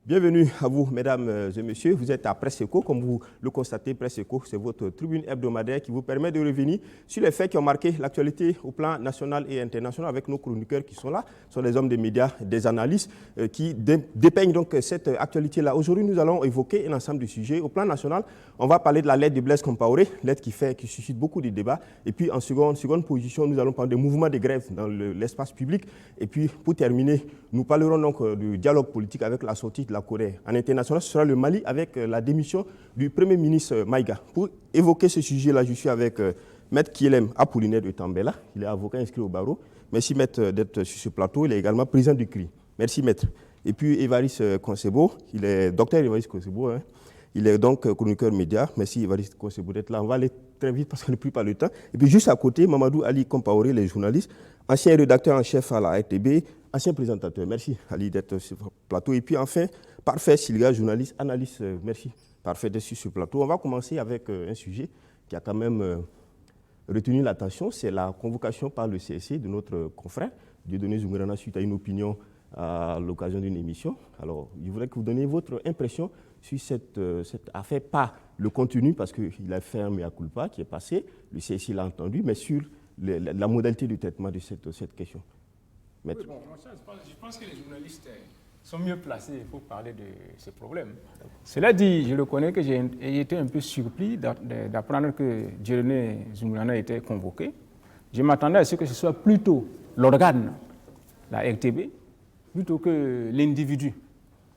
Bienvenue à vous, mesdames et messieurs. Vous êtes à Presse Eco. Comme vous le constatez, Presse Eco, c'est votre tribune hebdomadaire qui vous permet de revenir sur les faits qui ont marqué l'actualité au plan national et international avec nos chroniqueurs qui sont là. Ce sont des hommes des médias, des analystes qui dépeignent donc cette actualité-là. Aujourd'hui, nous allons évoquer un ensemble de sujets. Au plan national, on va parler de la lettre de Blaise Compaoré, lettre qui suscite beaucoup de débats. Et puis, en seconde position, nous allons parler des mouvements de grève dans l'espace public. Et puis, pour terminer, nous parlerons donc du dialogue politique avec la sortie de la Corée. En international, ce sera le Mali avec la démission du Premier ministre Maïga. Pour évoquer ce sujet-là, je suis avec Maître Kielem Apollinaire de Tambela. Il est avocat inscrit au barreau. Merci Maître d'être sur ce plateau. Il est également président du CRI. Merci Maître. Et puis Évariste Konsebo, il est docteur Évariste Konsebo. Il est donc chroniqueur média. Merci Évariste Konsebo d'être là. On va aller très vite parce qu'on n'a plus pas le temps. Et puis juste à côté, Mamadou Ali Compaoré, les journalistes, ancien rédacteur en chef à la RTB, ancien présentateur. Merci Ali d'être sur ce plateau. Et puis enfin, Parfait Silga, journaliste, analyste. Merci Parfait d'être sur ce plateau. On va commencer avec un sujet qui a quand même retenu l'attention. C'est la convocation par le CSC de notre confrère, Dieudonné Zounguerana, suite à une opinion à l'occasion d'une émission. Alors, je voudrais que vous donniez votre impression sur cette affaire, pas le contenu, parce qu'il a fait un mea culpa qui est passé, le CSC l'a entendu, mais sur la modalité du traitement de cette question. Maître. Oui, bon, je pense que les journalistes sont mieux placés pour parler de ces problèmes. Cela dit, je le connais que j'ai été un peu surpris d'apprendre que Dieudonné Zounguerana était convoqué. Je m'attendais à ce que ce soit plutôt l'organe, la RTB, plutôt que l'individu.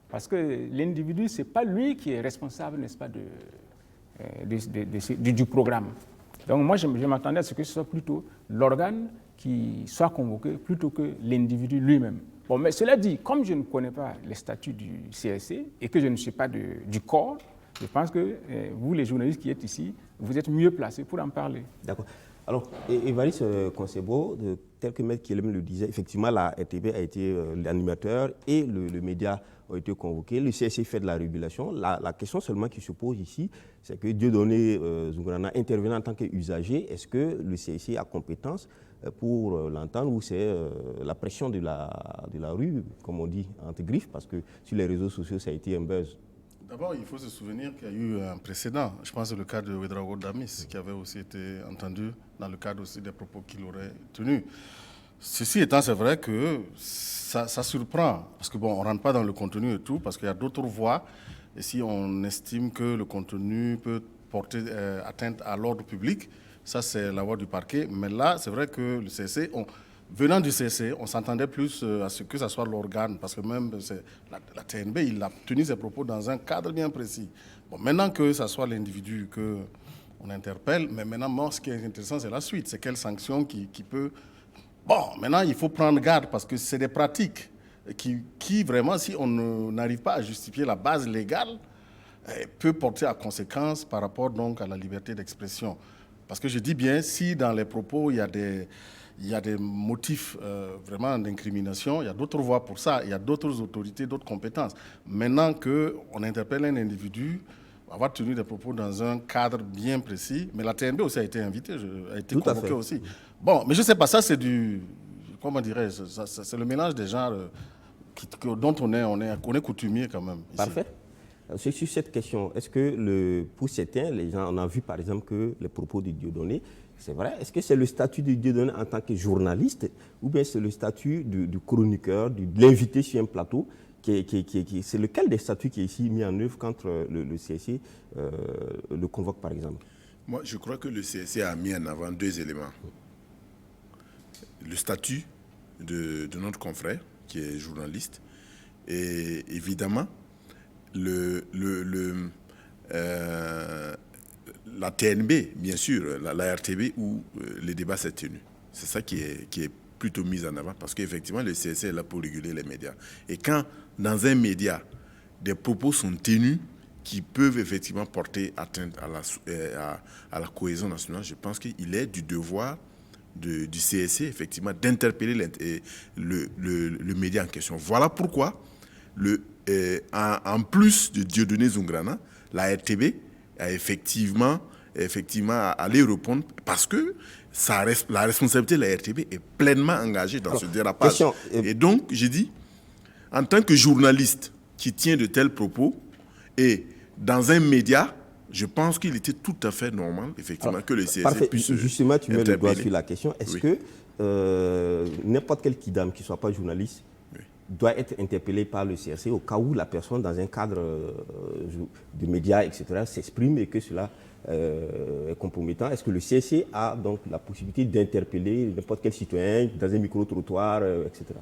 Parce que l'individu, ce n'est pas lui qui est responsable, n'est-ce pas, du programme. Donc moi, je m'attendais à ce que ce soit plutôt l'organe qui soit convoqué plutôt que l'individu lui-même. Bon, mais cela dit, comme je ne connais pas les statuts du CSC et que je ne suis pas du corps, je pense que vous, les journalistes qui êtes ici, vous êtes mieux placés pour en parler. D'accord. Alors, Évariste Konsebo, tel que Maître Kielem le disait, effectivement, la RTB a été l'animateur et le média ont été convoqués. Le CSC fait de la régulation. La question seulement qui se pose ici, c'est que Dieudonné Zounguerana intervenant en tant qu'usager, est-ce que le CSC a compétence pour l'entendre ou c'est la pression de la rue, comme on dit, entre griffes, parce que sur les réseaux sociaux, ça a été un buzz. D'abord, il faut se souvenir qu'il y a eu un précédent. Je pense que c'est le cas de Ouédraogo Damis, qui avait aussi été entendu dans le cadre aussi des propos qu'il aurait tenus. Ceci étant, c'est vrai que ça surprend, parce que bon, on ne rentre pas dans le contenu et tout, parce qu'il y a d'autres voies. Et si on estime que le contenu peut porter atteinte à l'ordre public, ça c'est la voie du parquet. Mais là, c'est vrai que le CSC, venant du CSC, on s'attendait plus à ce que ce soit l'organe, parce que même la TNB, il a tenu ses propos dans un cadre bien précis. Bon, maintenant que ce soit l'individu qu'on interpelle, mais maintenant, moi, ce qui est intéressant, c'est la suite. C'est quelle sanction qui peut... Bon, maintenant, il faut prendre garde, parce que c'est des pratiques qui vraiment, si on n'arrive pas à justifier la base légale, peut porter à conséquence par rapport donc à la liberté d'expression. Parce que je dis bien, si dans les propos, il y a des motifs vraiment d'incrimination, il y a d'autres voies pour ça, il y a d'autres autorités, d'autres compétences. Maintenant qu'on interpelle un individu, avoir tenu des propos dans un cadre bien précis, mais la TNB aussi a été invitée, a été convoquée aussi. Bon, mais je ne sais pas, ça c'est comment dirais-je, c'est le mélange des genres dont on est coutumier quand même. Ici. Parfait. Sur cette question, est-ce que pour certains, les gens, on a vu par exemple que les propos de Dieudonné, c'est vrai, est-ce que c'est le statut de Dieudonné en tant que journaliste ou bien c'est le statut du chroniqueur, de l'invité sur un plateau c'est lequel des statuts qui est ici mis en œuvre quand le CSC le convoque par exemple? Moi, je crois que le CSC a mis en avant deux éléments. Le statut de notre confrère, qui est journaliste, et évidemment, la TNB, bien sûr, la RTB, où les débats s'est tenu. C'est ça qui est plutôt mis en avant, parce qu'effectivement, le CSC est là pour réguler les médias. Et quand, dans un média, des propos sont tenus qui peuvent effectivement porter atteinte à la cohésion nationale, je pense qu'il est du devoir du CSC, effectivement, d'interpeller le média en question. Voilà pourquoi, en plus de Dieudonné Zounguerana, la RTB a effectivement allé répondre, parce que la responsabilité de la RTB est pleinement engagée dans ce dérapage. Et donc, j'ai dit, en tant que journaliste, qui tient de tels propos. Et dans un média, je pense qu'il était tout à fait normal, effectivement, que le CSC puisse Justement, tu mets le doigt interpeller. sur la question. Est-ce que n'importe quel kidam qui ne soit pas journaliste doit être interpellé par le CRC au cas où la personne, dans un cadre de médias, etc., s'exprime et que cela est compromettant? Est-ce que le CRC a donc la possibilité d'interpeller n'importe quel citoyen dans un micro-trottoir, etc.?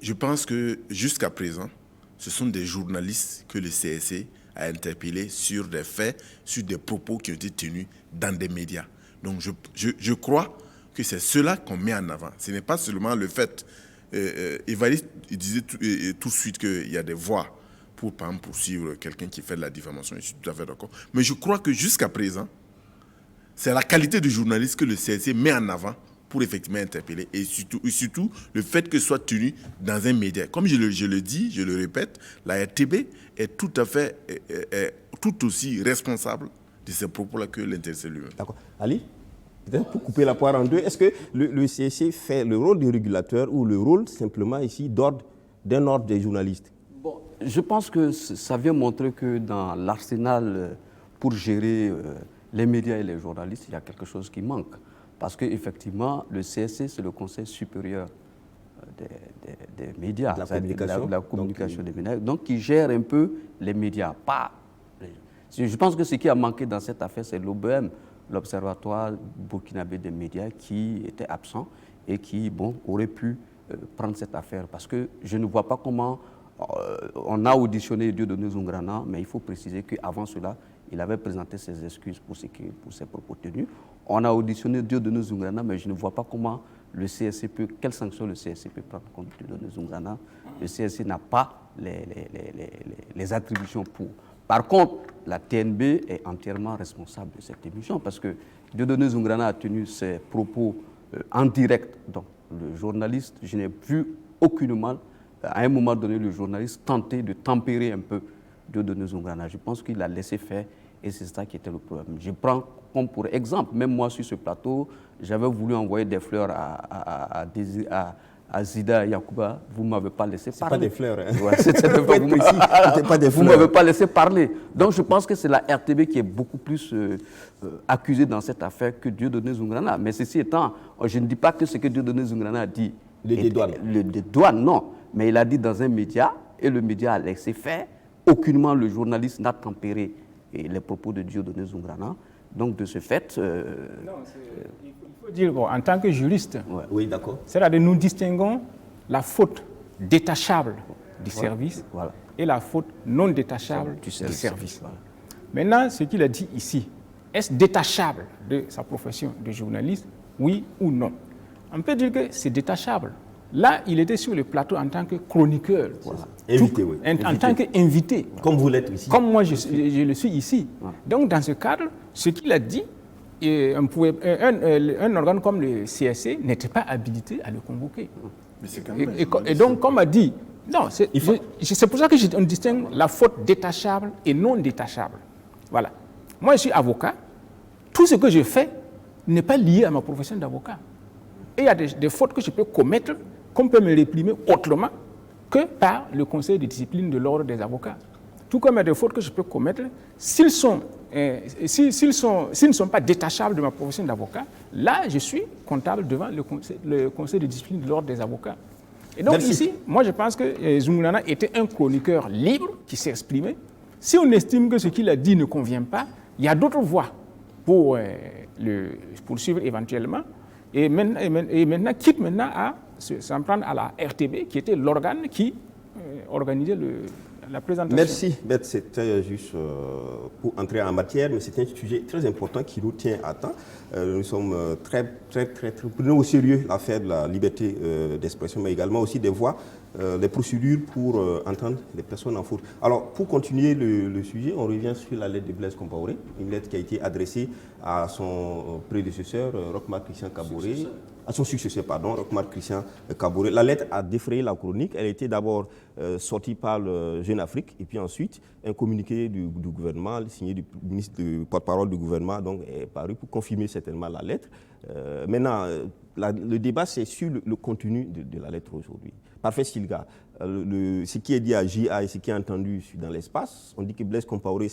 Je pense que jusqu'à présent, ce sont des journalistes que le CSC a interpellés sur des faits, sur des propos qui ont été tenus dans des médias. Donc je crois que c'est cela qu'on met en avant. Ce n'est pas seulement le fait... Évariste disait tout de suite qu'il y a des voies pour, par exemple, poursuivre quelqu'un qui fait de la diffamation. Je suis tout à fait d'accord. Mais je crois que jusqu'à présent, c'est la qualité du journaliste que le CSC met en avant pour effectivement interpeller. Et surtout le fait que ce soit tenu dans un média. Comme je le dis, je le répète, la RTB est tout à fait, tout aussi responsable de ces propos-là que l'intéressé lui-même. D'accord. Ali, peut-être pour couper la poire en deux, est-ce que le CSC fait le rôle du régulateur ou le rôle simplement ici d'un ordre des journalistes? Bon, je pense que ça vient montrer que dans l'arsenal pour gérer les médias et les journalistes, il y a quelque chose qui manque. Parce qu'effectivement, le CSC, c'est le Conseil supérieur des médias, de la communication des médias, donc qui gère un peu les médias. Je pense que ce qui a manqué dans cette affaire, c'est l'OBM, l'Observatoire burkinabé des médias, qui était absent et qui aurait pu prendre cette affaire. Parce que je ne vois pas comment on a auditionné Dieudonné Zoungrana, mais il faut préciser qu'avant cela, il avait présenté ses excuses pour ses propos tenus. On a auditionné Dieudonné Zoungrana, mais je ne vois pas comment le CSC peut, quelle sanction le CSC peut prendre contre Dieudonné Zoungrana. Le CSC n'a pas les attributions pour. Par contre, la TNB est entièrement responsable de cette émission parce que Dieudonné Zoungrana a tenu ses propos en direct. Donc, le journaliste, je n'ai vu aucunement, à un moment donné, le journaliste tenter de tempérer un peu Dieudonné Zoungrana. Je pense qu'il a laissé faire et c'est ça qui était le problème. Je prends comme pour exemple, même moi sur ce plateau, j'avais voulu envoyer des fleurs à Zida Yacouba, vous ne m'avez pas laissé parler. Pas des fleurs. Hein. Ouais, vous ne m'avez pas laissé parler. Donc je pense que c'est la RTB qui est beaucoup plus accusée dans cette affaire que Dieudonné Zoungrana. Mais ceci étant, je ne dis pas que ce que Dieudonné Zoungrana a dit... Le dédouane. Le dédouane, non. Mais il a dit dans un média, et le média a laissé faire. Aucunement le journaliste n'a tempéré les propos de Dieudonné Zoungrana. Donc de ce fait... Non, il faut dire, en tant que juriste, oui, d'accord. C'est-à-dire nous distinguons la faute détachable du service et la faute non détachable du service. Voilà. Maintenant, ce qu'il a dit ici, est-ce détachable de sa profession de journaliste, oui ou non? On peut dire que c'est détachable. Là, il était sur le plateau en tant que chroniqueur. Voilà. Invité, oui. En tant qu'invité. Comme vous l'êtes ici. Comme moi, je le suis ici. Donc, dans ce cadre, ce qu'il a dit, un organe comme le CSC n'était pas habilité à le convoquer. Mais c'est quand même Et donc, comme a dit, non, c'est pour ça que on distingue la faute détachable et non détachable. Voilà. Moi, je suis avocat. Tout ce que je fais n'est pas lié à ma profession d'avocat. Et il y a des fautes que je peux commettre, qu'on peut me réprimer autrement que par le conseil de discipline de l'ordre des avocats. Tout comme il y a des fautes que je peux commettre, s'ils ne sont pas détachables de ma profession d'avocat, là, je suis comptable devant le conseil de discipline de l'ordre des avocats. Et donc ici, moi je pense que Zoungrana était un chroniqueur libre qui s'est exprimé. Si on estime que ce qu'il a dit ne convient pas, il y a d'autres voies pour le poursuivre éventuellement. Et maintenant, quitte maintenant à s'en prendre à la RTB, qui était l'organe qui organisait la présentation. Merci, Beth. C'était juste pour entrer en matière, mais c'est un sujet très important qui nous tient à temps. Nous sommes très prenons au sérieux l'affaire de la liberté d'expression, mais également aussi des voies, des procédures pour entendre les personnes en faute. Alors, pour continuer le sujet, on revient sur la lettre de Blaise Compaoré, une lettre qui a été adressée à son prédécesseur, Roch Marc Christian Kaboré, à son successeur, Roch-Marc Christian Kaboré. La lettre a défrayé la chronique. Elle était d'abord sortie par le Jeune Afrique, et puis ensuite, un communiqué du gouvernement, signé du ministre de porte-parole du gouvernement, donc, est paru pour confirmer certainement la lettre. Maintenant, le débat, c'est sur le contenu de la lettre aujourd'hui. Parfait Silga, ce qui est dit à JA et ce qui est entendu dans l'espace, on dit que Blaise Compaoré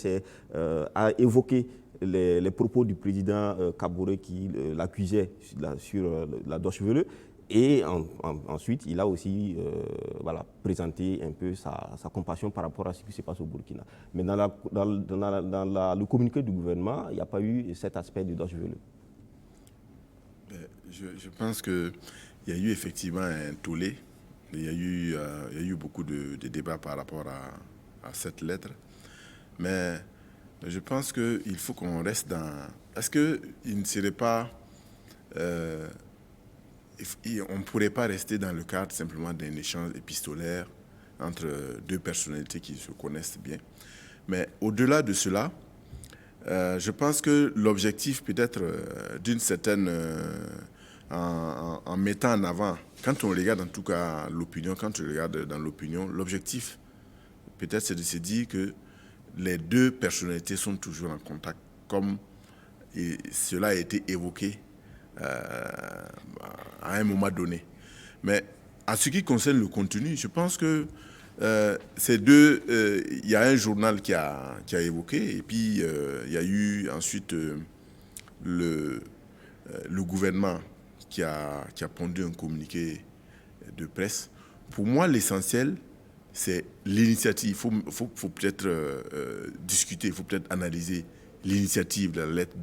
a évoqué les propos du président Kaboré qui l'accusait sur la Deutsche Welle, et ensuite il a aussi présenté un peu sa compassion par rapport à ce qui se passe au Burkina. Mais dans le communiqué du gouvernement, il n'y a pas eu cet aspect de Deutsche Welle. Je pense qu'il y a eu effectivement un tollé. Il y a eu beaucoup de débats par rapport à cette lettre. Mais je pense qu'il faut qu'on reste dans... Est-ce qu'il ne serait pas... on ne pourrait pas rester dans le cadre simplement d'un échange épistolaire entre deux personnalités qui se connaissent bien. Mais au-delà de cela, je pense que l'objectif peut-être d'une certaine... en mettant en avant, quand on regarde en tout cas l'opinion, l'objectif peut-être c'est de se dire que les deux personnalités sont toujours en contact, comme cela a été évoqué à un moment donné. Mais à ce qui concerne le contenu, je pense que ces deux, il y a un journal qui a évoqué, et puis il y a eu ensuite le gouvernement qui a pondu un communiqué de presse. Pour moi, l'essentiel, c'est l'initiative. Il faut peut-être discuter, il faut peut-être analyser l'initiative de la lettre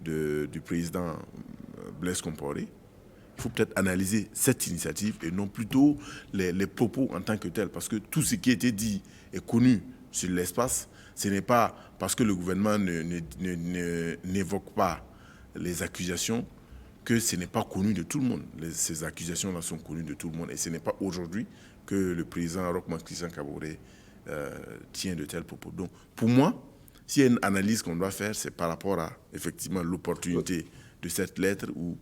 du président Blaise Compaoré. Il faut peut-être analyser cette initiative et non plutôt les propos en tant que tels. Parce que tout ce qui a été dit est connu sur l'espace. Ce n'est pas parce que le gouvernement n'évoque pas les accusations que ce n'est pas connu de tout le monde. Ces accusations-là sont connues de tout le monde. Et ce n'est pas aujourd'hui que le président Roch-Marc Christian Kaboré tient de tels propos. Donc, pour moi, s'il y a une analyse qu'on doit faire, c'est par rapport à, effectivement, l'opportunité de cette lettre ou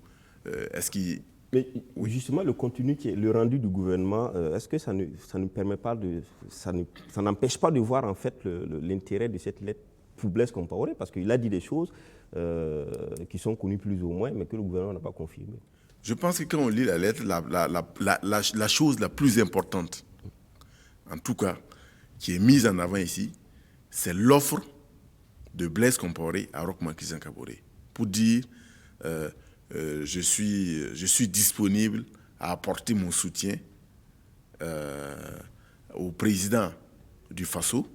est-ce qu'il... Mais justement, le contenu, le rendu du gouvernement, est-ce que ça ne permet pas ça n'empêche pas de voir en fait l'intérêt de cette lettre pour Blaise Compaoré, parce qu'il a dit des choses qui sont connues plus ou moins, mais que le gouvernement n'a pas confirmées. Je pense que quand on lit la lettre, la chose la plus importante, en tout cas, qui est mise en avant ici, c'est l'offre de Blaise Compaoré à Roch-Marc Christian Kaboré pour dire je suis disponible à apporter mon soutien au président du Faso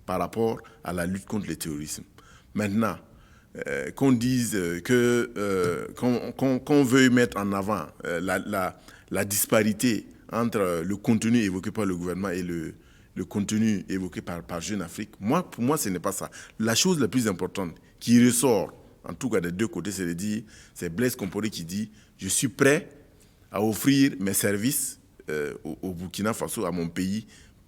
par rapport à la lutte contre le terrorisme. Maintenant, qu'on dise qu'on veuille mettre en avant la disparité entre le contenu évoqué par le gouvernement et le contenu évoqué par Jeune Afrique, pour moi, ce n'est pas ça. La chose la plus importante qui ressort, en tout cas des deux côtés, c'est Blaise Compaoré qui dit « Je suis prêt à offrir mes services au Burkina Faso, à mon pays,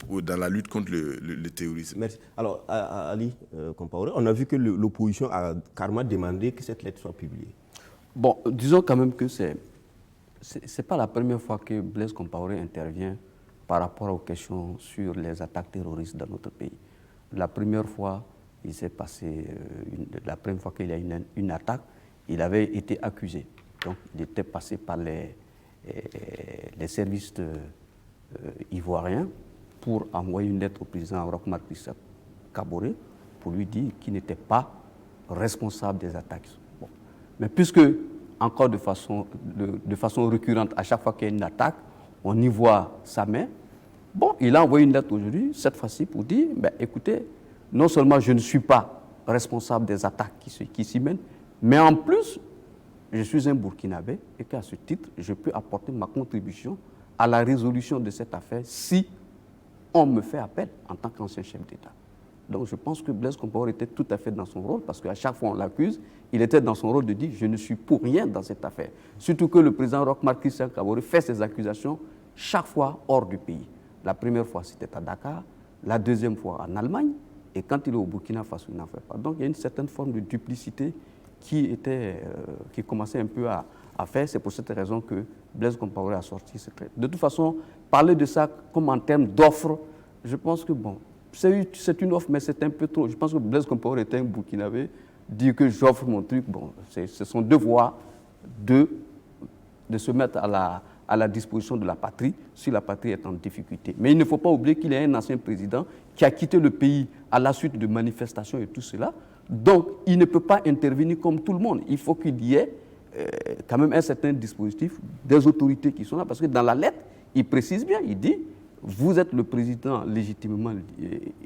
dans la lutte contre le terrorisme. » Merci. Alors, Ali Compaoré, on a vu que l'opposition a carrément demandé que cette lettre soit publiée. Bon, disons quand même que c'est pas la première fois que Blaise Compaoré intervient par rapport aux questions sur les attaques terroristes dans notre pays. La première fois, il s'est passé, la première fois qu'il y a eu une attaque, il avait été accusé. Donc, il était passé par les services ivoiriens pour envoyer une lettre au président Roch-Marc Christian Kaboré pour lui dire qu'il n'était pas responsable des attaques. Bon. Mais puisque, encore de façon récurrente, à chaque fois qu'il y a une attaque, on y voit sa main, bon, il a envoyé une lettre aujourd'hui, cette fois-ci, pour dire, ben, écoutez, non seulement je ne suis pas responsable des attaques qui s'y mènent, mais en plus, je suis un Burkinabé et qu'à ce titre, je peux apporter ma contribution à la résolution de cette affaire si on me fait appel en tant qu'ancien chef d'État. Donc je pense que Blaise Compaoré était tout à fait dans son rôle, parce qu'à chaque fois on l'accuse, il était dans son rôle de dire « je ne suis pour rien dans cette affaire ». Surtout que le président Roch-Marc Christian Kaboré fait ses accusations chaque fois hors du pays. La première fois c'était à Dakar, la deuxième fois en Allemagne, et quand il est au Burkina Faso, il n'en fait pas. Donc il y a une certaine forme de duplicité qui commençait un peu à faire. C'est pour cette raison que Blaise Compaoré a sorti cette lettre. De toute façon, parler de ça comme en termes d'offres, je pense que bon, c'est une offre, mais c'est un peu trop. Je pense que Blaise Compaoré était un Burkinabé, dire que j'offre mon truc, bon, c'est son devoir de se mettre à la disposition de la patrie si la patrie est en difficulté. Mais il ne faut pas oublier qu'il est un ancien président qui a quitté le pays à la suite de manifestations et tout cela. Donc, il ne peut pas intervenir comme tout le monde. Il faut qu'il y ait quand même un certain dispositif des autorités qui sont là. Parce que dans la lettre, il précise bien, il dit, vous êtes le président légitimement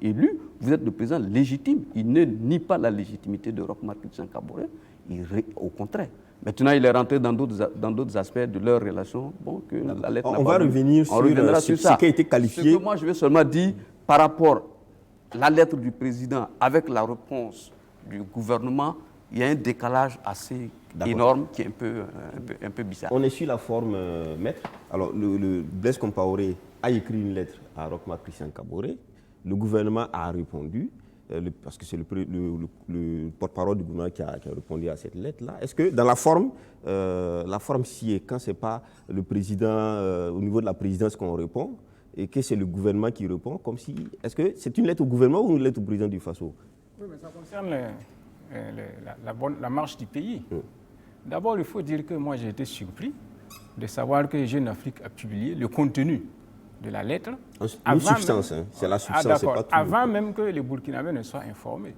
élu, vous êtes le président légitime. Il ne nie pas la légitimité de Roch Marc Christian Kaboré, au contraire. Maintenant, il est rentré dans d'autres aspects de leur relation. Bon, que la lettre on va revenir sur ce qui a été qualifié. Ce que moi, je vais seulement dire par rapport à la lettre du président avec la réponse du gouvernement, il y a un décalage assez énorme qui est un peu bizarre. On est sur la forme, maître. Alors, le Blaise Compaoré a écrit une lettre à Roch Marc Christian Kaboré. Le gouvernement a répondu. Parce que c'est le porte-parole du gouvernement qui a répondu à cette lettre-là. Est-ce que dans la forme si et quand ce n'est pas le président, au niveau de la présidence qu'on répond, et que c'est le gouvernement qui répond, comme si... Est-ce que c'est une lettre au gouvernement ou une lettre au président du Faso? Oui, mais ça concerne la marche du pays. D'abord, il faut dire que moi, j'ai été surpris de savoir que Jeune Afrique a publié le contenu de la lettre. Une substance, hein. C'est la substance, c'est pas tout. Avant même que les Burkinabés ne soient informés.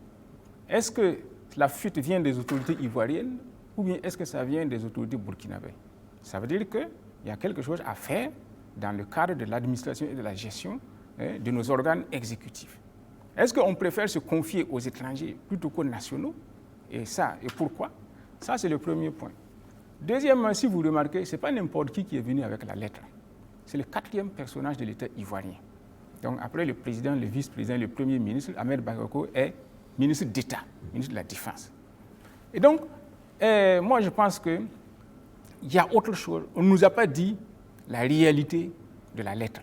Est-ce que la fuite vient des autorités ivoiriennes ou bien est-ce que ça vient des autorités burkinabées? Ça veut dire qu'il y a quelque chose à faire dans le cadre de l'administration et de la gestion de nos organes exécutifs. Est-ce qu'on préfère se confier aux étrangers plutôt qu'aux nationaux? Et pourquoi? Ça, c'est le premier point. Deuxièmement, si vous remarquez, ce n'est pas n'importe qui est venu avec la lettre. C'est le 4e personnage de l'État ivoirien. Donc après le président, le vice-président, le premier ministre, Ahmed Bakayoko est ministre d'État, ministre de la Défense. Et donc, moi je pense qu'il y a autre chose. On ne nous a pas dit la réalité de la lettre.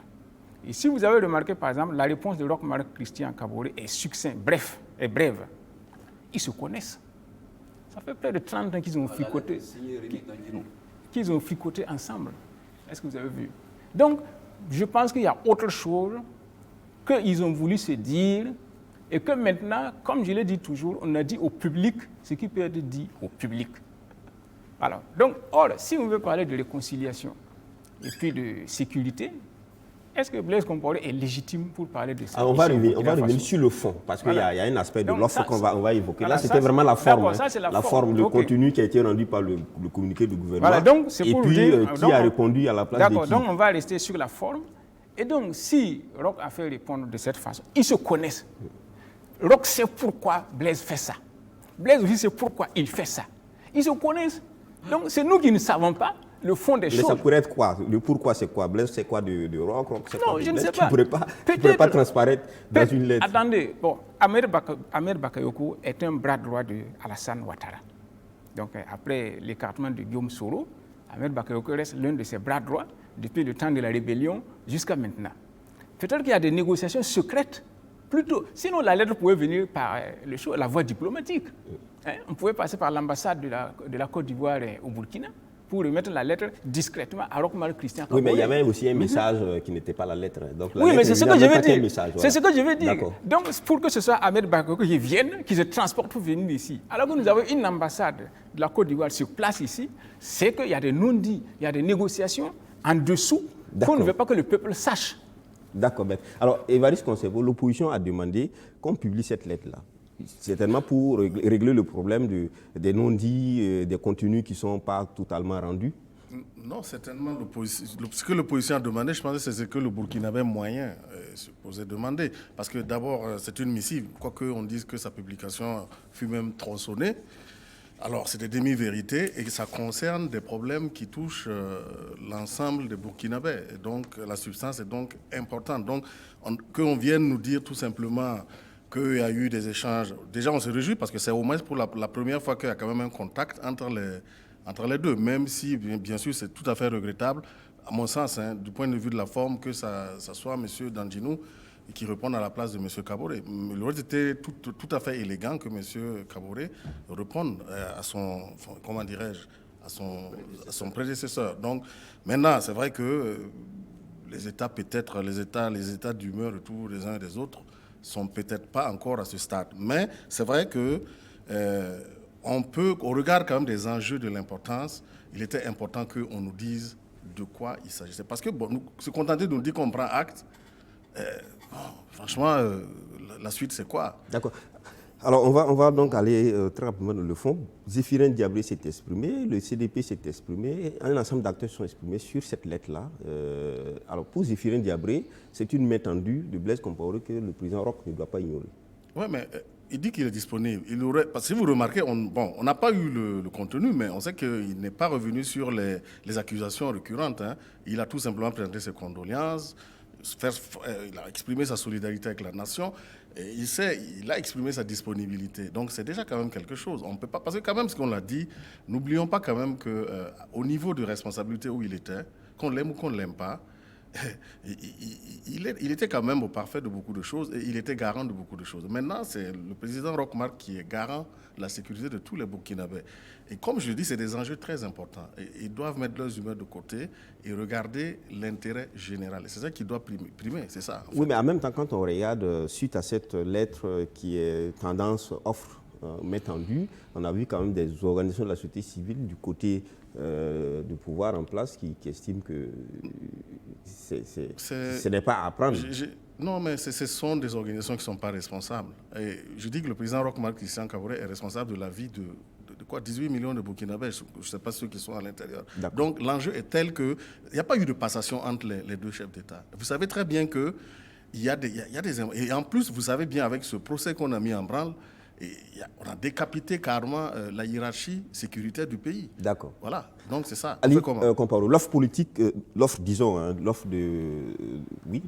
Et si vous avez remarqué, par exemple, la réponse de Roch Marc Christian Kaboré est succinct, brève. Ils se connaissent. Ça fait près de 30 ans qu'ils ont fricoté ensemble. Est-ce que vous avez vu? Donc, je pense qu'il y a autre chose qu'ils ont voulu se dire et que maintenant, comme je l'ai dit toujours, on a dit au public ce qui peut être dit au public. Alors, donc, si on veut parler de réconciliation et puis de sécurité, est-ce que Blaise Compaoré est légitime pour parler de ça? Alors on va revenir sur le fond, parce qu'il y a un aspect de l'offre qu'on va évoquer. Là, c'était vraiment la forme, le contenu qui a été rendu par le communiqué du gouvernement. Voilà, donc, et puis, qui a répondu à la place de qui. D'accord, donc on va rester sur la forme. Et donc, si Roch a fait répondre de cette façon, ils se connaissent. Roch sait pourquoi Blaise fait ça. Blaise aussi sait pourquoi il fait ça. Ils se connaissent. Donc, c'est nous qui ne savons pas le fond des choses. Mais ça pourrait être quoi? Le pourquoi c'est quoi? Blaise c'est quoi de Roch? Non, je ne sais pas. Tu ne pourrais pas transparaître dans une lettre. Attendez, Ahmed Bakayoko est un bras droit de Alassane Ouattara. Donc après l'écartement de Guillaume Soro, Ahmed Bakayoko reste l'un de ses bras droits depuis le temps de la rébellion jusqu'à maintenant. Peut-être qu'il y a des négociations secrètes, plutôt. Sinon, la lettre pouvait venir par la voie diplomatique. On pouvait passer par l'ambassade de la Côte d'Ivoire au Burkina pour remettre la lettre discrètement à Roch Marc Christian Kaboré. Oui, mais il y avait aussi un message qui n'était pas la lettre. Donc, oui, mais c'est ce que je veux dire. C'est ce que je veux dire. Donc, pour que ce soit Ahmed Bakayoko qui vienne, qui se transporte pour venir ici. Alors que nous avons une ambassade de la Côte d'Ivoire sur place ici, c'est qu'il y a des non-dits, il y a des négociations en dessous qu'on ne veut pas que le peuple sache. D'accord, maître. Alors, Évariste Conservo, l'opposition a demandé qu'on publie cette lettre-là. Certainement pour régler le problème des non-dits, des contenus qui ne sont pas totalement rendus. Non, certainement, ce que l'opposition a demandé, je pense que c'est ce que le Burkinabé moyen supposait demander. Parce que d'abord, c'est une missive, quoique on dise que sa publication fut même tronçonnée. Alors, c'est des demi-vérités et ça concerne des problèmes qui touchent l'ensemble des Burkinabés. Et donc, la substance est donc importante. Donc, qu'on vienne nous dire tout simplement qu'il y a eu des échanges. Déjà, on se réjouit parce que c'est au moins pour la première fois qu'il y a quand même un contact entre les deux, même si, bien sûr, c'est tout à fait regrettable, à mon sens, du point de vue de la forme, que ça soit M. Dandjinou et qui répondent à la place de M. Kaboré. Il aurait été tout à fait élégant que M. Kaboré réponde à son, comment dirais-je, à son prédécesseur. Donc maintenant, c'est vrai que les états peut-être, les états d'humeur et tout, les uns et les autres, sont peut-être pas encore à ce stade. Mais c'est vrai que on regarde quand même des enjeux de l'importance. Il était important qu'on nous dise de quoi il s'agissait. Parce que bon, se contenter de nous dire qu'on prend acte, franchement, la suite c'est quoi? D'accord. Alors on va donc aller très rapidement dans le fond. Zéphirin Diabré s'est exprimé, le CDP s'est exprimé, un ensemble d'acteurs sont exprimés sur cette lettre-là. Alors pour Zéphirin Diabré, c'est une main tendue de Blaise Compaoré que le président Roch ne doit pas ignorer. Oui, mais il dit qu'il est disponible. Parce que si vous remarquez, on n'a pas eu le contenu, mais on sait qu'il n'est pas revenu sur les accusations récurrentes. Hein. Il a tout simplement présenté ses condoléances, il a exprimé sa solidarité avec la nation, et il a exprimé sa disponibilité. Donc c'est déjà quand même quelque chose. On peut pas, parce que quand même, ce qu'on l'a dit, n'oublions pas quand même qu'au niveau de responsabilité où il était, qu'on l'aime ou qu'on ne l'aime pas, il était quand même au parfait de beaucoup de choses et il était garant de beaucoup de choses. Maintenant, c'est le président Roch Marc qui est garant de la sécurité de tous les Burkinabés. Et comme je le dis, c'est des enjeux très importants. Et ils doivent mettre leurs humeurs de côté et regarder l'intérêt général. Et c'est ça qui doit primer, c'est ça. En fait. Oui, mais en même temps, quand on regarde, suite à cette lettre qui est tendance offre main tendue, on a vu quand même des organisations de la société civile du côté du pouvoir en place qui estiment que ce n'est pas à prendre. Non, mais ce sont des organisations qui ne sont pas responsables. Et je dis que le président Roch Marc Christian Kaboré est responsable de la vie de 18 millions de Burkinabés. Je ne sais pas ceux qui sont à l'intérieur. Donc l'enjeu est tel qu'il n'y a pas eu de passation entre les deux chefs d'État. Vous savez très bien qu'il y a des... Et en plus, vous savez bien, avec ce procès qu'on a mis en branle, on a décapité carrément la hiérarchie sécuritaire du pays. D'accord. Voilà, donc c'est ça. Ali Compaoré, l'offre politique, l'offre, disons, hein, l'offre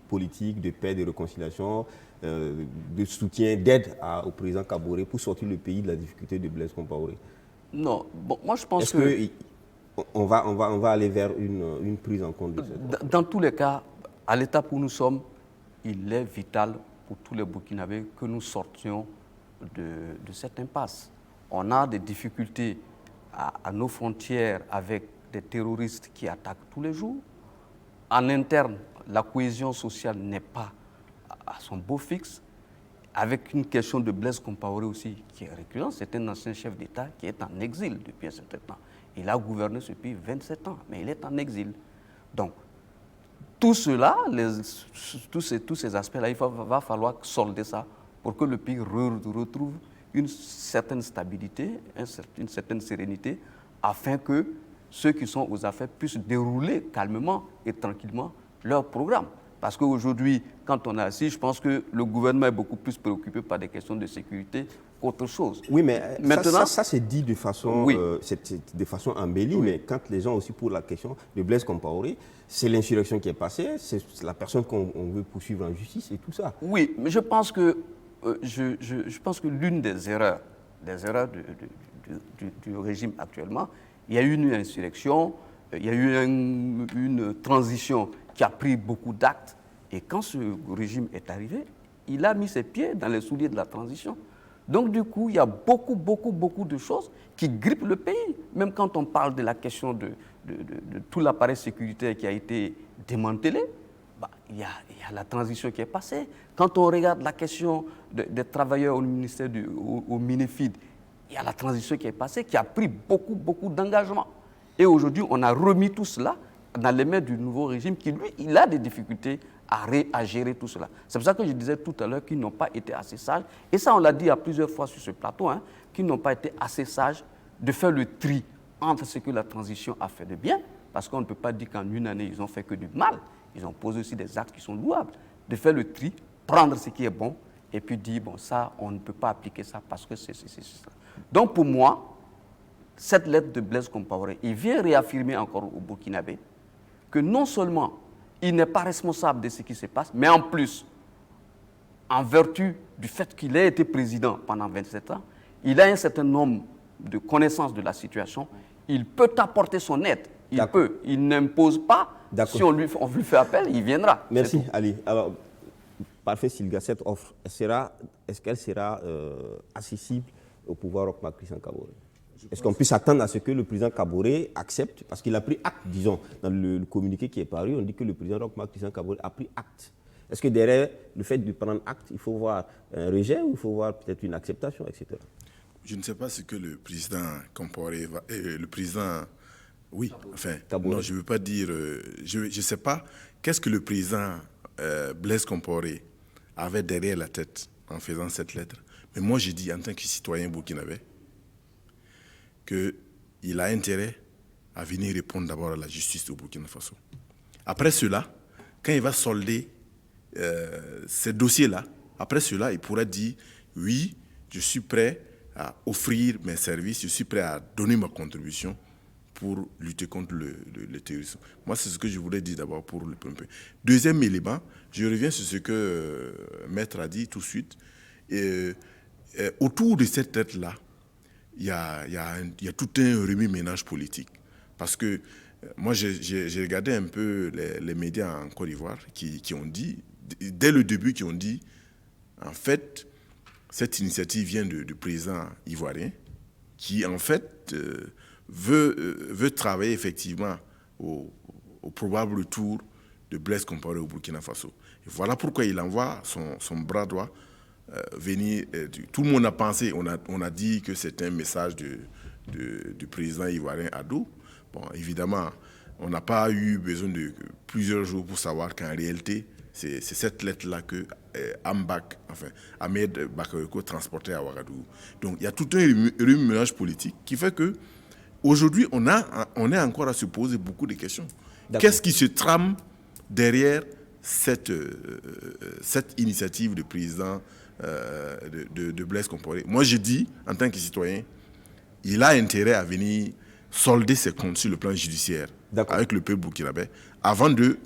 politique, de paix, de réconciliation, de soutien, d'aide au président Kaboré pour sortir le pays de la difficulté de Blaise Compaoré. Non, bon, moi je pense on va aller vers une prise en compte de cette... Dans tous les cas, à l'étape où nous sommes, il est vital pour tous les Burkinabés que nous sortions de cette impasse. On a des difficultés à nos frontières avec des terroristes qui attaquent tous les jours. En interne, la cohésion sociale n'est pas à son beau fixe. Avec une question de Blaise Compaoré aussi qui est récurrente, c'est un ancien chef d'État qui est en exil depuis un certain temps. Il a gouverné depuis 27 ans, mais il est en exil. Donc, tout cela, tous ces aspects-là, il va falloir solder ça pour que le pays retrouve une certaine stabilité, une certaine sérénité, afin que ceux qui sont aux affaires puissent dérouler calmement et tranquillement leur programme. Parce qu'aujourd'hui, quand on est assis, je pense que le gouvernement est beaucoup plus préoccupé par des questions de sécurité qu'autre chose. Oui, mais maintenant, ça c'est dit de façon, de façon embellie, mais quand les gens aussi pour la question de Blaise Compaoré, c'est l'insurrection qui est passée, c'est la personne qu'on veut poursuivre en justice et tout ça. Oui, mais je pense que l'une des erreurs du régime actuellement, il y a eu une insurrection, il y a eu une transition qui a pris beaucoup d'actes. Et quand ce régime est arrivé, il a mis ses pieds dans les souliers de la transition. Donc du coup, il y a beaucoup de choses qui grippent le pays. Même quand on parle de la question de tout l'appareil sécuritaire qui a été démantelé, il y a la transition qui est passée. Quand on regarde la question des travailleurs au ministère au Minefid, il y a la transition qui est passée, qui a pris beaucoup d'engagement. Et aujourd'hui, on a remis tout cela dans les mains du nouveau régime qui, lui, il a des difficultés à gérer tout cela. C'est pour ça que je disais tout à l'heure qu'ils n'ont pas été assez sages, et ça on l'a dit à plusieurs fois sur ce plateau, qu'ils n'ont pas été assez sages de faire le tri entre ce que la transition a fait de bien, parce qu'on ne peut pas dire qu'en une année, ils ont fait que du mal. Ils ont posé aussi des actes qui sont louables. De faire le tri, prendre ce qui est bon, et puis dire, bon, ça, on ne peut pas appliquer ça parce que c'est ça. Donc pour moi, cette lettre de Blaise Compaoré, il vient réaffirmer encore au Burkinabé que non seulement il n'est pas responsable de ce qui se passe, mais en plus, en vertu du fait qu'il ait été président pendant 27 ans, il a un certain nombre de connaissances de la situation, il peut apporter son aide, il n'impose pas, si on lui fait appel, il viendra. Merci Ali. Alors, Parfait Silga, cette offre, est-ce qu'elle sera accessible au pouvoir Roch-Marc Christian Kaboré? Est-ce qu'on peut s'attendre à ce que le président Kaboré accepte? Parce qu'il a pris acte, disons, dans le communiqué qui est paru, on dit que le président Roch-Marc Christian Kaboré a pris acte. Est-ce que derrière le fait de prendre acte, il faut voir un rejet ou il faut voir peut-être une acceptation, etc.? Je ne sais pas ce que le président Compaoré va... le président... Oui, enfin, Kaboré. non, je ne veux pas dire... je ne sais pas qu'est-ce que le président Blaise Compaoré avait derrière la tête en faisant cette lettre. Mais moi, je dis en tant que citoyen burkinabé qu'il a intérêt à venir répondre d'abord à la justice au Burkina Faso. Après cela, quand il va solder ces dossiers-là, après cela, il pourra dire « Oui, je suis prêt à offrir mes services, je suis prêt à donner ma contribution pour lutter contre le terrorisme. » Moi, c'est ce que je voulais dire d'abord pour le premier. Deuxième élément, je reviens sur ce que Maître a dit tout de suite. Autour de cette tête-là, il y a tout un remue-ménage politique. Parce que moi, j'ai regardé un peu les médias en Côte d'Ivoire qui ont dit, dès le début, qui ont dit, en fait, cette initiative vient du président ivoirien qui, en fait, veut travailler effectivement au probable retour de Blaise Compaoré au Burkina Faso. Et voilà pourquoi il envoie son bras droit venir. Tout le monde a pensé, on a dit que c'était un message du président ivoirien Adou. Bon, évidemment, on n'a pas eu besoin de plusieurs jours pour savoir qu'en réalité, c'est cette lettre-là que Ahmed Bakayoko transportait à Ouagadougou. Donc il y a tout un remue-ménage politique qui fait que aujourd'hui, on est encore à se poser beaucoup de questions. Qu'est-ce qui se trame derrière cette initiative du président de Blaise Compaoré? Moi, je dis, en tant que citoyen, il a intérêt à venir solder ses comptes sur le plan judiciaire avec le peuple burkinabé avant de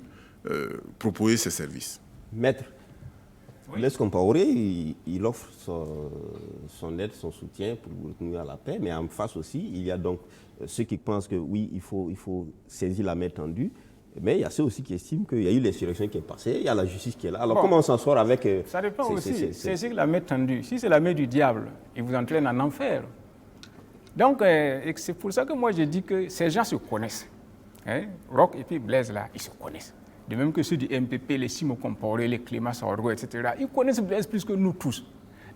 proposer ses services. Maître, Blaise Compaoré, il offre son aide, son soutien pour retenir à la paix, mais en face aussi, il y a donc ceux qui pensent que oui, il faut saisir la main tendue, mais il y a ceux aussi qui estiment qu'il y a eu l'insurrection qui est passée, il y a la justice qui est là. Alors comment on s'en sort avec... ça dépend aussi, saisir la main tendue. Si c'est la main du diable, il vous entraîne en enfer. Donc, c'est pour ça que moi je dis que ces gens se connaissent. Hein? Roch et puis Blaise là, ils se connaissent. De même que ceux du MPP, les Simon Compaoré, les Clément Saorgo, etc., ils connaissent Blaise plus que nous tous.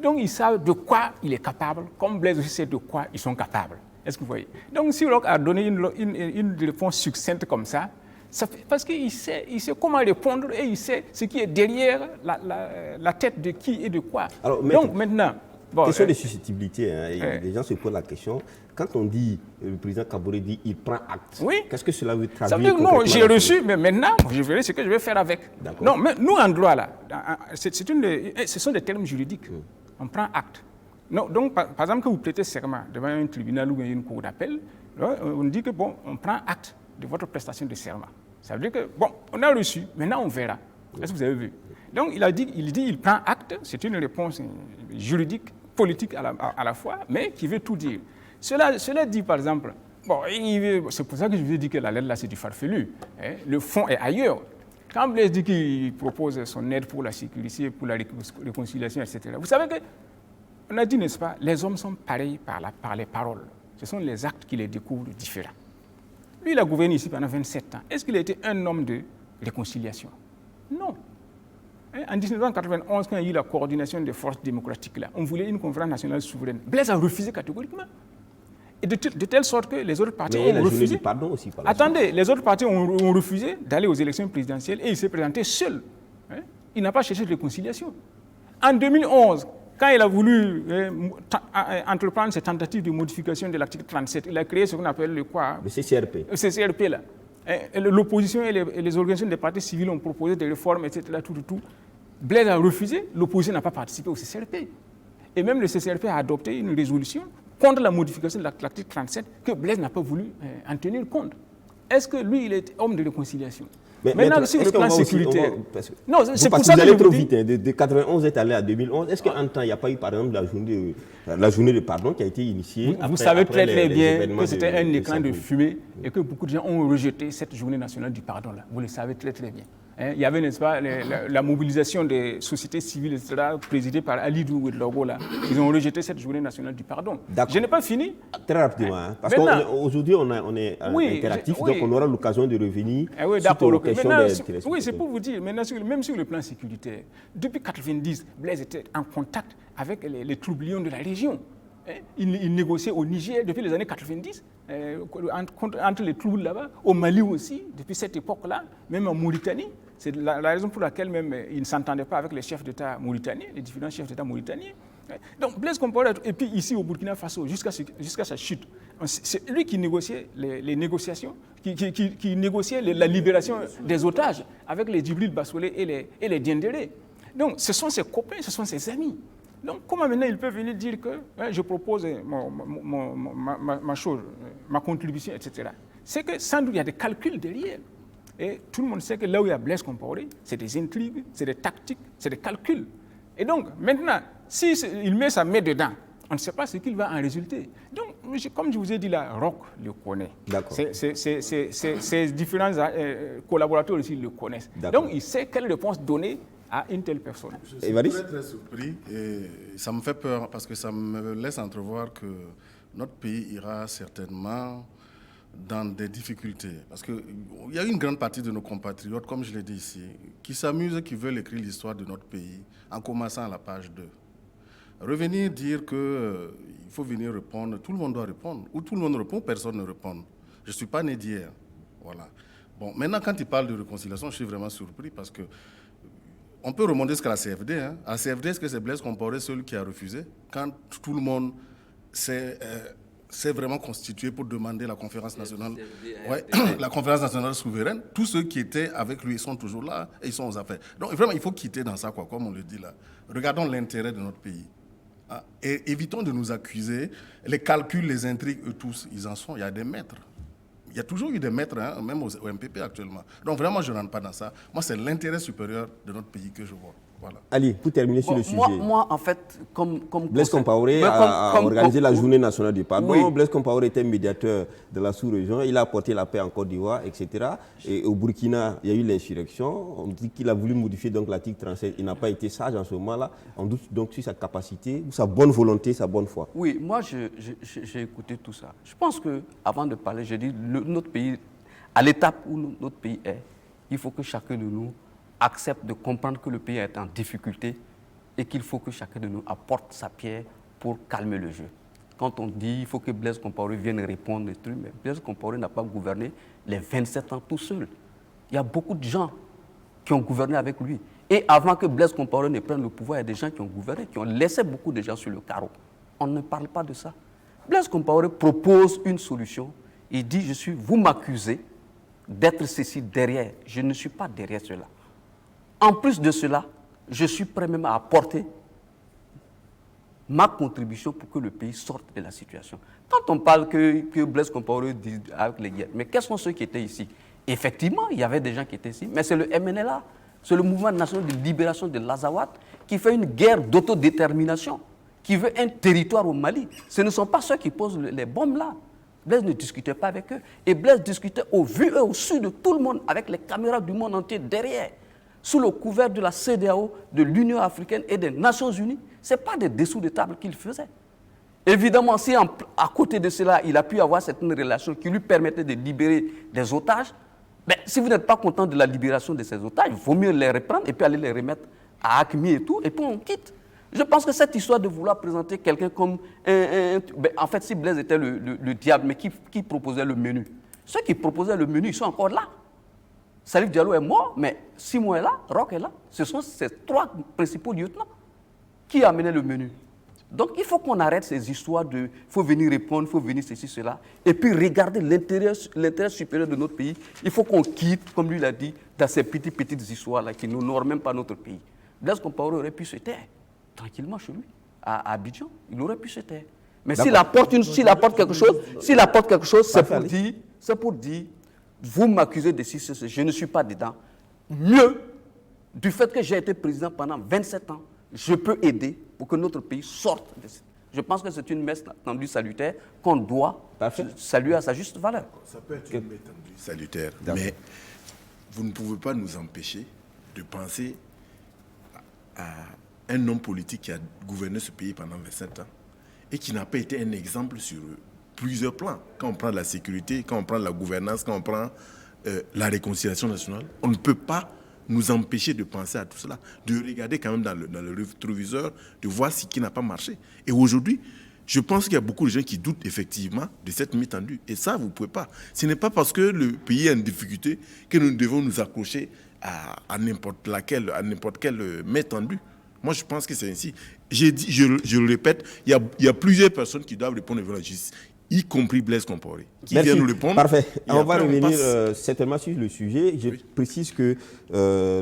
Donc ils savent de quoi il est capable, comme Blaise aussi sait de quoi ils sont capables. Est-ce que vous voyez? Donc si Roch a donné une réponse succincte comme ça fait, parce qu'il sait comment répondre et il sait ce qui est derrière la tête de qui et de quoi. Alors, donc maintenant... Bon, question de susceptibilité, hein, les gens se posent la question. Quand on dit, le président Kaboré dit, il prend acte, oui. Qu'est-ce que cela veut traduire? Ça veut dire non, j'ai reçu, mais maintenant, je verrai ce que je vais faire avec. Non, mais nous, en droit, là, ce sont des termes juridiques. On prend acte. Non, donc, par exemple, que vous prêtez serment devant un tribunal ou une cour d'appel, on dit que, bon, on prend acte de votre prestation de serment. Ça veut dire que, bon, on a reçu, maintenant on verra. Est-ce que vous avez vu? Donc, il prend acte, c'est une réponse juridique, politique à la fois, mais qui veut tout dire. Cela dit, par exemple, bon, c'est pour ça que je vous ai dit que la lettre là, c'est du farfelu. Hein, le fond est ailleurs. Quand Blaise dit qu'il propose son aide pour la sécurité, pour la réconciliation, etc., vous savez qu'on a dit, n'est-ce pas, les hommes sont pareils par les paroles. Ce sont les actes qui les découvrent différents. Lui, il a gouverné ici pendant 27 ans. Est-ce qu'il a été un homme de réconciliation? Non. En 1991, quand il y a eu la coordination des forces démocratiques, là, on voulait une conférence nationale souveraine. Blaise a refusé catégoriquement. Et de telle sorte que les autres partis ont refusé. Pardon aussi, attendez, les autres partis ont refusé d'aller aux élections présidentielles et il s'est présenté seul. Il n'a pas cherché de réconciliation. En 2011, quand il a voulu entreprendre cette tentative de modification de l'article 37, il a créé ce qu'on appelle le CCRP. Le CCRP, là. L'opposition et les organisations des partis civils ont proposé des réformes, etc. Tout. Blaise a refusé, l'opposition n'a pas participé au CCRP. Et même le CCRP a adopté une résolution contre la modification de l'article 37 que Blaise n'a pas voulu en tenir compte. Est-ce que lui, il est homme de réconciliation? Maintenant, sur le plan sécuritaire... Non, c'est pour ça que vous allez trop vite. Hein, de 91, vous êtes allé à 2011. Est-ce qu'en temps, il n'y a pas eu, par exemple, la journée de pardon qui a été initiée? Vous savez très bien que c'était un écran de fumée et que beaucoup de gens ont rejeté cette journée nationale du pardon-là. Vous le savez très bien. Il y avait, n'est-ce pas, la mobilisation des sociétés civiles, etc., présidée par Alidou Ouedraogo, là. Ils ont rejeté cette journée nationale du pardon. Je n'ai pas fini. Très rapidement, hein, parce qu'aujourd'hui, on est interactif, donc on aura l'occasion de revenir sur aux questions des téléspectateurs. Oui, c'est pour vous dire, maintenant, même sur le plan sécuritaire, depuis 1990, Blaise était en contact avec les troublions de la région. Il négociait au Niger depuis les années 90, entre les troubles là-bas, au Mali aussi, depuis cette époque-là, même en Mauritanie. C'est la raison pour laquelle même il ne s'entendait pas avec les chefs d'État mauritaniens, les différents chefs d'État mauritaniens. Donc Blaise Compaoré, et puis ici au Burkina Faso, jusqu'à sa chute, c'est lui qui négociait les négociations, qui négociait la libération des otages avec les Djibril Bassolé et les Diendéré. Donc ce sont ses copains, ce sont ses amis. Donc, comment maintenant il peut venir dire que je propose ma chose, ma contribution, etc. C'est que sans doute il y a des calculs derrière. Et tout le monde sait que là où il y a Blaise Compaoré, c'est des intrigues, c'est des tactiques, c'est des calculs. Et donc, maintenant, s'il met sa main dedans, on ne sait pas ce qu'il va en résulter. Donc, comme je vous ai dit là, Roch le connaît. Ses différents collaborateurs aussi le connaissent. Donc, il sait quelle réponse donner à une telle personne. Je suis très surpris et ça me fait peur parce que ça me laisse entrevoir que notre pays ira certainement dans des difficultés. Parce qu'il y a une grande partie de nos compatriotes, comme je l'ai dit ici, qui s'amusent, qui veulent écrire l'histoire de notre pays en commençant à la page 2. Revenir dire qu'il faut venir répondre, tout le monde doit répondre. Ou tout le monde répond, personne ne répond. Je ne suis pas né d'hier. Voilà. Bon, maintenant, quand il parle de réconciliation, je suis vraiment surpris parce que on peut remonter jusqu'à la CFD. Hein. À la CFD, est-ce que c'est Blaise Compaoré celui qui a refusé quand tout le monde s'est vraiment constitué pour demander la conférence nationale, la conférence nationale souveraine? Tous ceux qui étaient avec lui sont toujours là et ils sont aux affaires. Donc vraiment, il faut quitter dans ça, quoi, comme on le dit là. Regardons l'intérêt de notre pays. Ah, et évitons de nous accuser. Les calculs, les intrigues, eux tous, ils en sont. Il y a des maîtres. Il y a toujours eu des maîtres, hein, même au MPP actuellement. Donc vraiment, je ne rentre pas dans ça. Moi, c'est l'intérêt supérieur de notre pays que je vois. Voilà. Ali, pour terminer sur le sujet. Moi, en fait, comme Blaise Compaoré a organisé la journée nationale du pardon. Oui. Blaise Compaoré était médiateur de la sous-région. Il a apporté la paix en Côte d'Ivoire, etc. Et au Burkina, il y a eu l'insurrection. On dit qu'il a voulu modifier donc l'article 37. Il n'a pas été sage en ce moment-là. On doute donc sur sa capacité, sa bonne volonté, sa bonne foi. Oui, moi, j'ai écouté tout ça. Je pense qu'avant de parler, j'ai dit notre pays, à l'étape où notre pays est, il faut que chacun de nous accepte de comprendre que le pays est en difficulté et qu'il faut que chacun de nous apporte sa pierre pour calmer le jeu. Quand on dit qu'il faut que Blaise Compaoré vienne répondre des trucs, mais Blaise Compaoré n'a pas gouverné les 27 ans tout seul. Il y a beaucoup de gens qui ont gouverné avec lui. Et avant que Blaise Compaoré ne prenne le pouvoir, il y a des gens qui ont gouverné, qui ont laissé beaucoup de gens sur le carreau. On ne parle pas de ça. Blaise Compaoré propose une solution. Il dit, vous m'accusez d'être ceci derrière. Je ne suis pas derrière cela. En plus de cela, je suis prêt même à apporter ma contribution pour que le pays sorte de la situation. Quand on parle que Blaise Compaoré dit avec les guerres, mais quels sont ceux qui étaient ici? Effectivement, il y avait des gens qui étaient ici, mais c'est le MNLA, c'est le Mouvement national de libération de l'Azawad qui fait une guerre d'autodétermination, qui veut un territoire au Mali. Ce ne sont pas ceux qui posent les bombes là. Blaise ne discutait pas avec eux. Et Blaise discutait au vu et au su de tout le monde, avec les caméras du monde entier derrière, sous le couvert de la CEDEAO, de l'Union africaine et des Nations unies. Ce n'est pas des dessous de table qu'il faisait. Évidemment, si à côté de cela, il a pu avoir certaines relations qui lui permettaient de libérer des otages, ben, si vous n'êtes pas content de la libération de ces otages, il vaut mieux les reprendre et puis aller les remettre à Acmi et tout, et puis on quitte. Je pense que cette histoire de vouloir présenter quelqu'un comme ben, en fait, si Blaise était le diable, mais qui proposait le menu? Ceux qui proposaient le menu, ils sont encore là. Salif Diallo est mort, mais Simon est là, Roch est là. Ce sont ces trois principaux lieutenants qui amenaient le menu. Donc il faut qu'on arrête ces histoires de « il faut venir répondre, il faut venir ceci, cela ». Et puis regarder l'intérêt supérieur de notre pays. Il faut qu'on quitte, comme lui l'a dit, dans ces petites histoires-là qui n'honorent même pas notre pays. Blaise Compaoré aurait pu se taire tranquillement chez lui, à Abidjan. Il aurait pu se taire. Mais s'il apporte quelque chose, c'est pour dire vous m'accusez de ceci, je ne suis pas dedans. Mieux, du fait que j'ai été président pendant 27 ans, je peux aider pour que notre pays sorte de ça. Je pense que c'est une messe tendue salutaire qu'on doit saluer à sa juste valeur. Ça peut être une messe tendue salutaire, mais vous ne pouvez pas nous empêcher de penser à un homme politique qui a gouverné ce pays pendant 27 ans et qui n'a pas été un exemple sur plusieurs plans. Quand on prend la sécurité, quand on prend la gouvernance, quand on prend la réconciliation nationale, on ne peut pas nous empêcher de penser à tout cela, de regarder quand même dans le rétroviseur, de voir ce qui n'a pas marché. Et aujourd'hui, je pense qu'il y a beaucoup de gens qui doutent effectivement de cette main tendue. Et ça, vous ne pouvez pas. Ce n'est pas parce que le pays est en difficulté que nous devons nous accrocher à n'importe quelle main tendue. Moi, je pense que c'est ainsi. Je le répète, il y a plusieurs personnes qui doivent répondre devant la justice, y compris Blaise Compaoré, qui vient nous répondre. Parfait. On va revenir certainement sur le sujet. Je précise que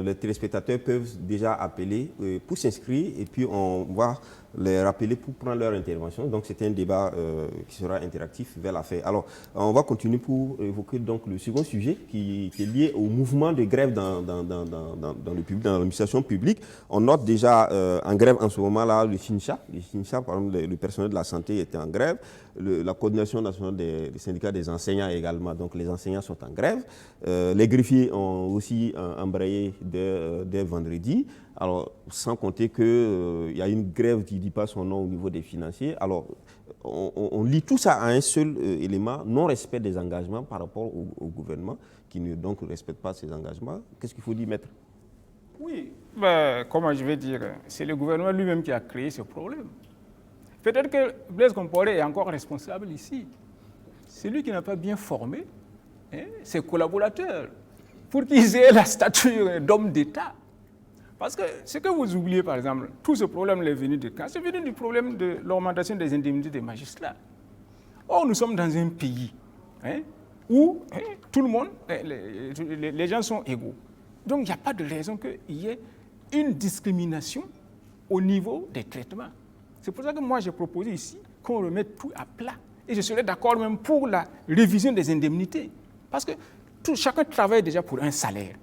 les téléspectateurs peuvent déjà appeler pour s'inscrire et puis on va les rappeler pour prendre leur intervention. Donc c'est un débat qui sera interactif vers la fin. Alors on va continuer pour évoquer donc le second sujet qui est lié au mouvement de grève dans le public, dans l'administration publique. On note déjà en grève en ce moment-là le SYNSHA. Le SYNSHA, par exemple, le personnel de la santé était en grève. La coordination nationale des syndicats des enseignants également. Donc les enseignants sont en grève. Les greffiers ont aussi embrayé dès vendredi. Alors, sans compter qu'il y a une grève qui ne dit pas son nom au niveau des financiers. Alors, on lie tout ça à un seul élément, non-respect des engagements par rapport au gouvernement, qui ne donc respecte pas ses engagements. Qu'est-ce qu'il faut dire, maître? Oui, comment je vais dire, c'est le gouvernement lui-même qui a créé ce problème. Peut-être que Blaise Compaoré est encore responsable ici. C'est lui qui n'a pas bien formé ses collaborateurs pour qu'ils aient la stature d'homme d'État. Parce que ce que vous oubliez, par exemple, tout ce problème est venu de quand? C'est venu du problème de l'augmentation des indemnités des magistrats. Or, nous sommes dans un pays où tout le monde, les gens sont égaux. Donc, il n'y a pas de raison qu'il y ait une discrimination au niveau des traitements. C'est pour ça que moi, j'ai proposé ici qu'on remette tout à plat. Et je serais d'accord même pour la révision des indemnités. Parce que chacun travaille déjà pour un salaire.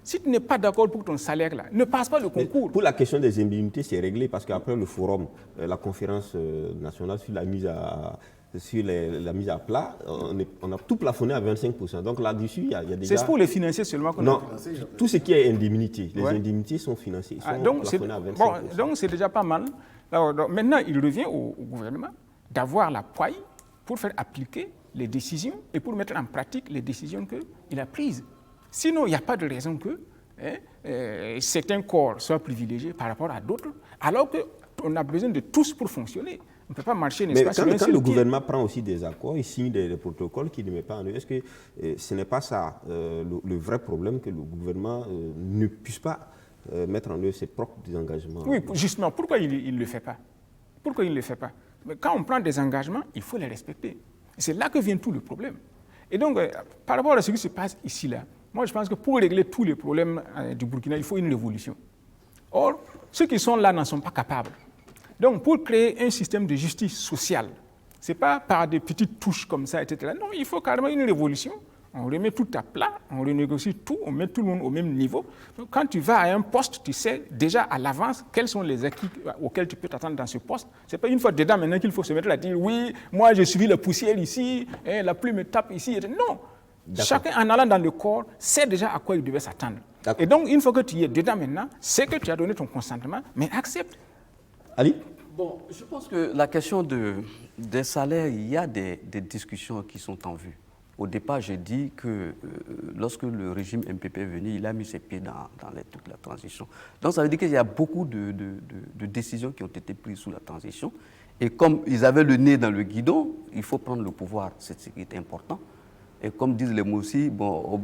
Si tu n'es pas d'accord pour ton salaire, là, ne passe pas le concours. Mais pour la question des indemnités, c'est réglé parce qu'après le forum, la conférence nationale sur la mise à plat, on a tout plafonné à 25%. Donc là-dessus, il y a déjà... C'est pour les financiers seulement qu'on a financé. Tout ce qui est indemnité, les indemnités sont financées, sont plafonnées à 25%. Donc c'est déjà pas mal. Alors, maintenant, il revient au gouvernement d'avoir la poigne pour faire appliquer les décisions et pour mettre en pratique les décisions qu'il a prises. Sinon, il n'y a pas de raison que certains corps soient privilégiés par rapport à d'autres, alors qu'on a besoin de tous pour fonctionner. On ne peut pas marcher, n'est-ce pas, sur un seul pied. Mais quand le gouvernement prend aussi des accords, il signe des protocoles qu'il ne met pas en œuvre, est-ce que ce n'est pas ça le vrai problème, que le gouvernement ne puisse pas mettre en œuvre ses propres engagements? Oui, justement. Pourquoi il ne le fait pas? Pourquoi il ne le fait pas? Mais quand on prend des engagements, il faut les respecter. C'est là que vient tout le problème. Et donc, par rapport à ce qui se passe ici, là, moi, je pense que pour régler tous les problèmes du Burkina, il faut une révolution. Or, ceux qui sont là n'en sont pas capables. Donc, pour créer un système de justice sociale, ce n'est pas par des petites touches comme ça, etc. Non, il faut carrément une révolution. On remet tout à plat, on renégocie tout, on met tout le monde au même niveau. Donc, quand tu vas à un poste, tu sais déjà à l'avance quels sont les acquis auxquels tu peux t'attendre dans ce poste. Ce n'est pas une fois dedans maintenant qu'il faut se mettre à dire « oui, moi je suis la poussière ici, la pluie me tape ici ». Non. Chacun, en allant dans le corps, sait déjà à quoi il devait s'attendre. Et donc, une fois que tu y es dedans maintenant, c'est que tu as donné ton consentement, mais accepte. Ali? Bon, je pense que la question des salaires, il y a des discussions qui sont en vue. Au départ, j'ai dit que lorsque le régime MPP est venu, il a mis ses pieds dans toute la transition. Donc, ça veut dire qu'il y a beaucoup de décisions qui ont été prises sous la transition. Et comme ils avaient le nez dans le guidon, il faut prendre le pouvoir. C'est ce qui est important. Et comme disent les Moussi, bon,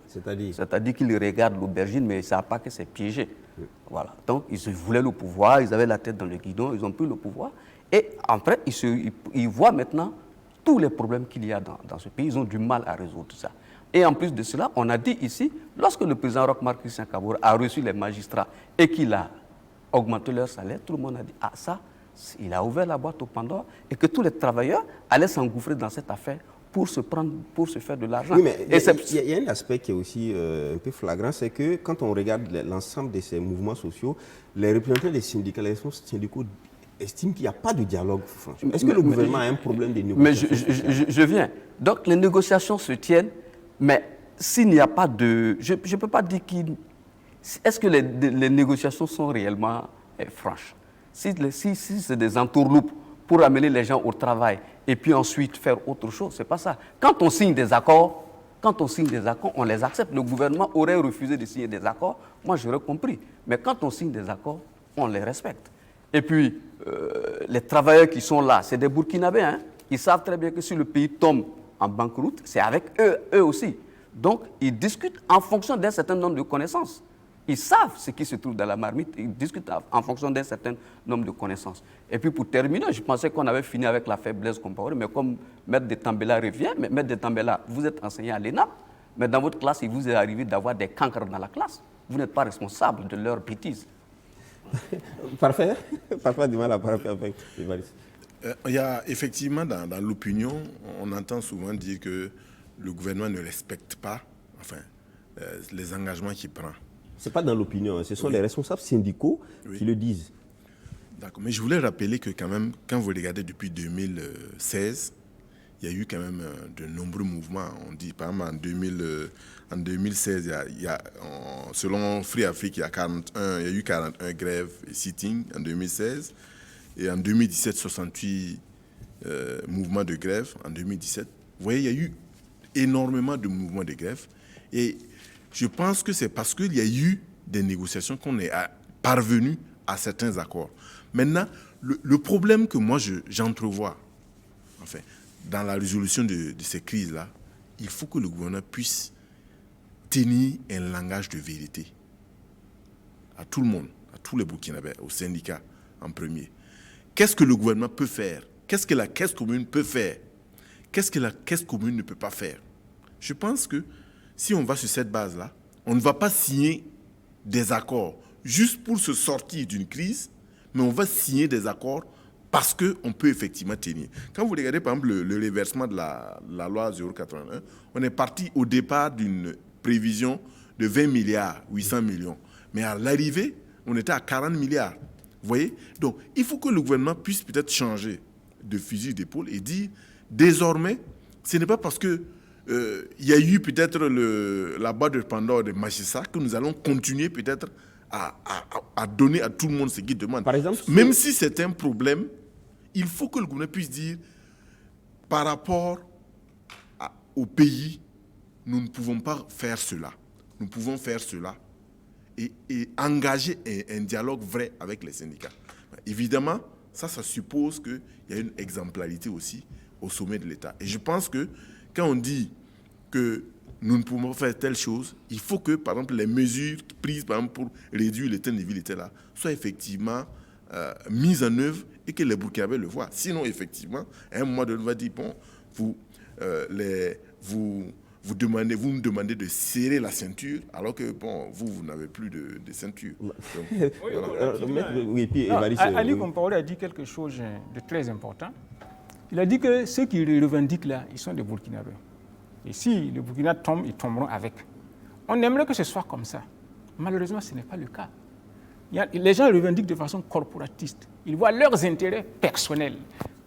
c'est-à-dire qu'ils regardent l'aubergine, mais ils ne savent pas que c'est piégé. Oui. Voilà. Donc, ils voulaient le pouvoir, ils avaient la tête dans le guidon, ils ont pris le pouvoir. Et après, ils voient maintenant tous les problèmes qu'il y a dans ce pays. Ils ont du mal à résoudre ça. Et en plus de cela, on a dit ici, lorsque le président Roch-Marc Christian Kabore a reçu les magistrats et qu'il a augmenté leur salaire, tout le monde a dit, ah ça, il a ouvert la boîte au Pandore et que tous les travailleurs allaient s'engouffrer dans cette affaire pour se faire de l'argent. Oui, mais il y a un aspect qui est aussi un peu flagrant, c'est que quand on regarde l'ensemble de ces mouvements sociaux, les représentants des syndicats, les responsables syndicaux estiment qu'il n'y a pas de dialogue. Est-ce que le gouvernement a un problème de négociation? Mais je viens. Donc les négociations se tiennent, Mais s'il n'y a pas de... Je ne peux pas dire qu'il... Est-ce que les négociations sont réellement franches? Si c'est des entourloupes pour amener les gens au travail et puis ensuite faire autre chose, ce n'est pas ça. Quand on signe des accords, on les accepte. Le gouvernement aurait refusé de signer des accords, moi j'aurais compris. Mais quand on signe des accords, on les respecte. Et puis, les travailleurs qui sont là, c'est des Burkinabés. Hein? Ils savent très bien que si le pays tombe en banqueroute, c'est avec eux aussi. Donc, ils discutent en fonction d'un certain nombre de connaissances. Ils savent ce qui se trouve dans la marmite, ils discutent en fonction d'un certain nombre de connaissances. Et puis pour terminer, je pensais qu'on avait fini avec la faiblesse comparée, mais comme Maître de Tambela revient, mais Maître de Tambela, vous êtes enseignant à l'ENAM, mais dans votre classe, il vous est arrivé d'avoir des cancres dans la classe. Vous n'êtes pas responsable de leurs bêtises. Parfait. Parfait, du mal à parler avec Évariste. Il y a effectivement dans l'opinion, on entend souvent dire que le gouvernement ne respecte pas les engagements qu'il prend. Ce n'est pas dans l'opinion, ce sont les responsables syndicaux qui le disent. D'accord, mais je voulais rappeler que quand même, quand vous regardez depuis 2016, il y a eu quand même de nombreux mouvements. On dit, par exemple, en 2016, selon Free Afrique, il y a eu 41 grèves et sittings en 2016. Et en 2017, 68 mouvements de grève en 2017. Vous voyez, il y a eu énormément de mouvements de grève. Et je pense que c'est parce qu'il y a eu des négociations qu'on est parvenu à certains accords. Maintenant, le problème que moi j'entrevois, dans la résolution de ces crises-là, il faut que le gouvernement puisse tenir un langage de vérité à tout le monde, à tous les Burkinabés, aux syndicats en premier. Qu'est-ce que le gouvernement peut faire? Qu'est-ce que la caisse commune peut faire? Qu'est-ce que la caisse commune ne peut pas faire? Je pense que si on va sur cette base-là, on ne va pas signer des accords juste pour se sortir d'une crise, mais on va signer des accords parce qu'on peut effectivement tenir. Quand vous regardez par exemple le reversement de la loi 081, on est parti au départ d'une prévision de 20 milliards, 800 millions. Mais à l'arrivée, on était à 40 milliards. Vous voyez? Donc, il faut que le gouvernement puisse peut-être changer de fusil d'épaule et dire, désormais, ce n'est pas parce que il y a eu peut-être la boîte de Pandore de Machissa que nous allons continuer peut-être à donner à tout le monde ce qu'il demande. Par exemple, même si c'est un problème, il faut que le gouvernement puisse dire, par rapport au pays, nous ne pouvons pas faire cela. Nous pouvons faire cela et engager un dialogue vrai avec les syndicats. Évidemment, ça suppose qu'il y a une exemplarité aussi au sommet de l'État. Et je pense que quand on dit que nous ne pouvons pas faire telle chose, il faut que, par exemple, les mesures prises par exemple, pour réduire les trains de vie là soient effectivement mises en œuvre et que les Burkinabés le voient. Sinon, effectivement, à un moment donné, on va dire, bon, vous nous demandez de serrer la ceinture alors que, bon, vous n'avez plus de ceinture. Donc, Ali Compaoré a dit quelque chose de très important. Il a dit que ceux qui revendiquent là, ils sont des Burkinabés. Et si le Burkina tombe, ils tomberont avec. On aimerait que ce soit comme ça. Malheureusement, ce n'est pas le cas. Les gens revendiquent de façon corporatiste. Ils voient leurs intérêts personnels.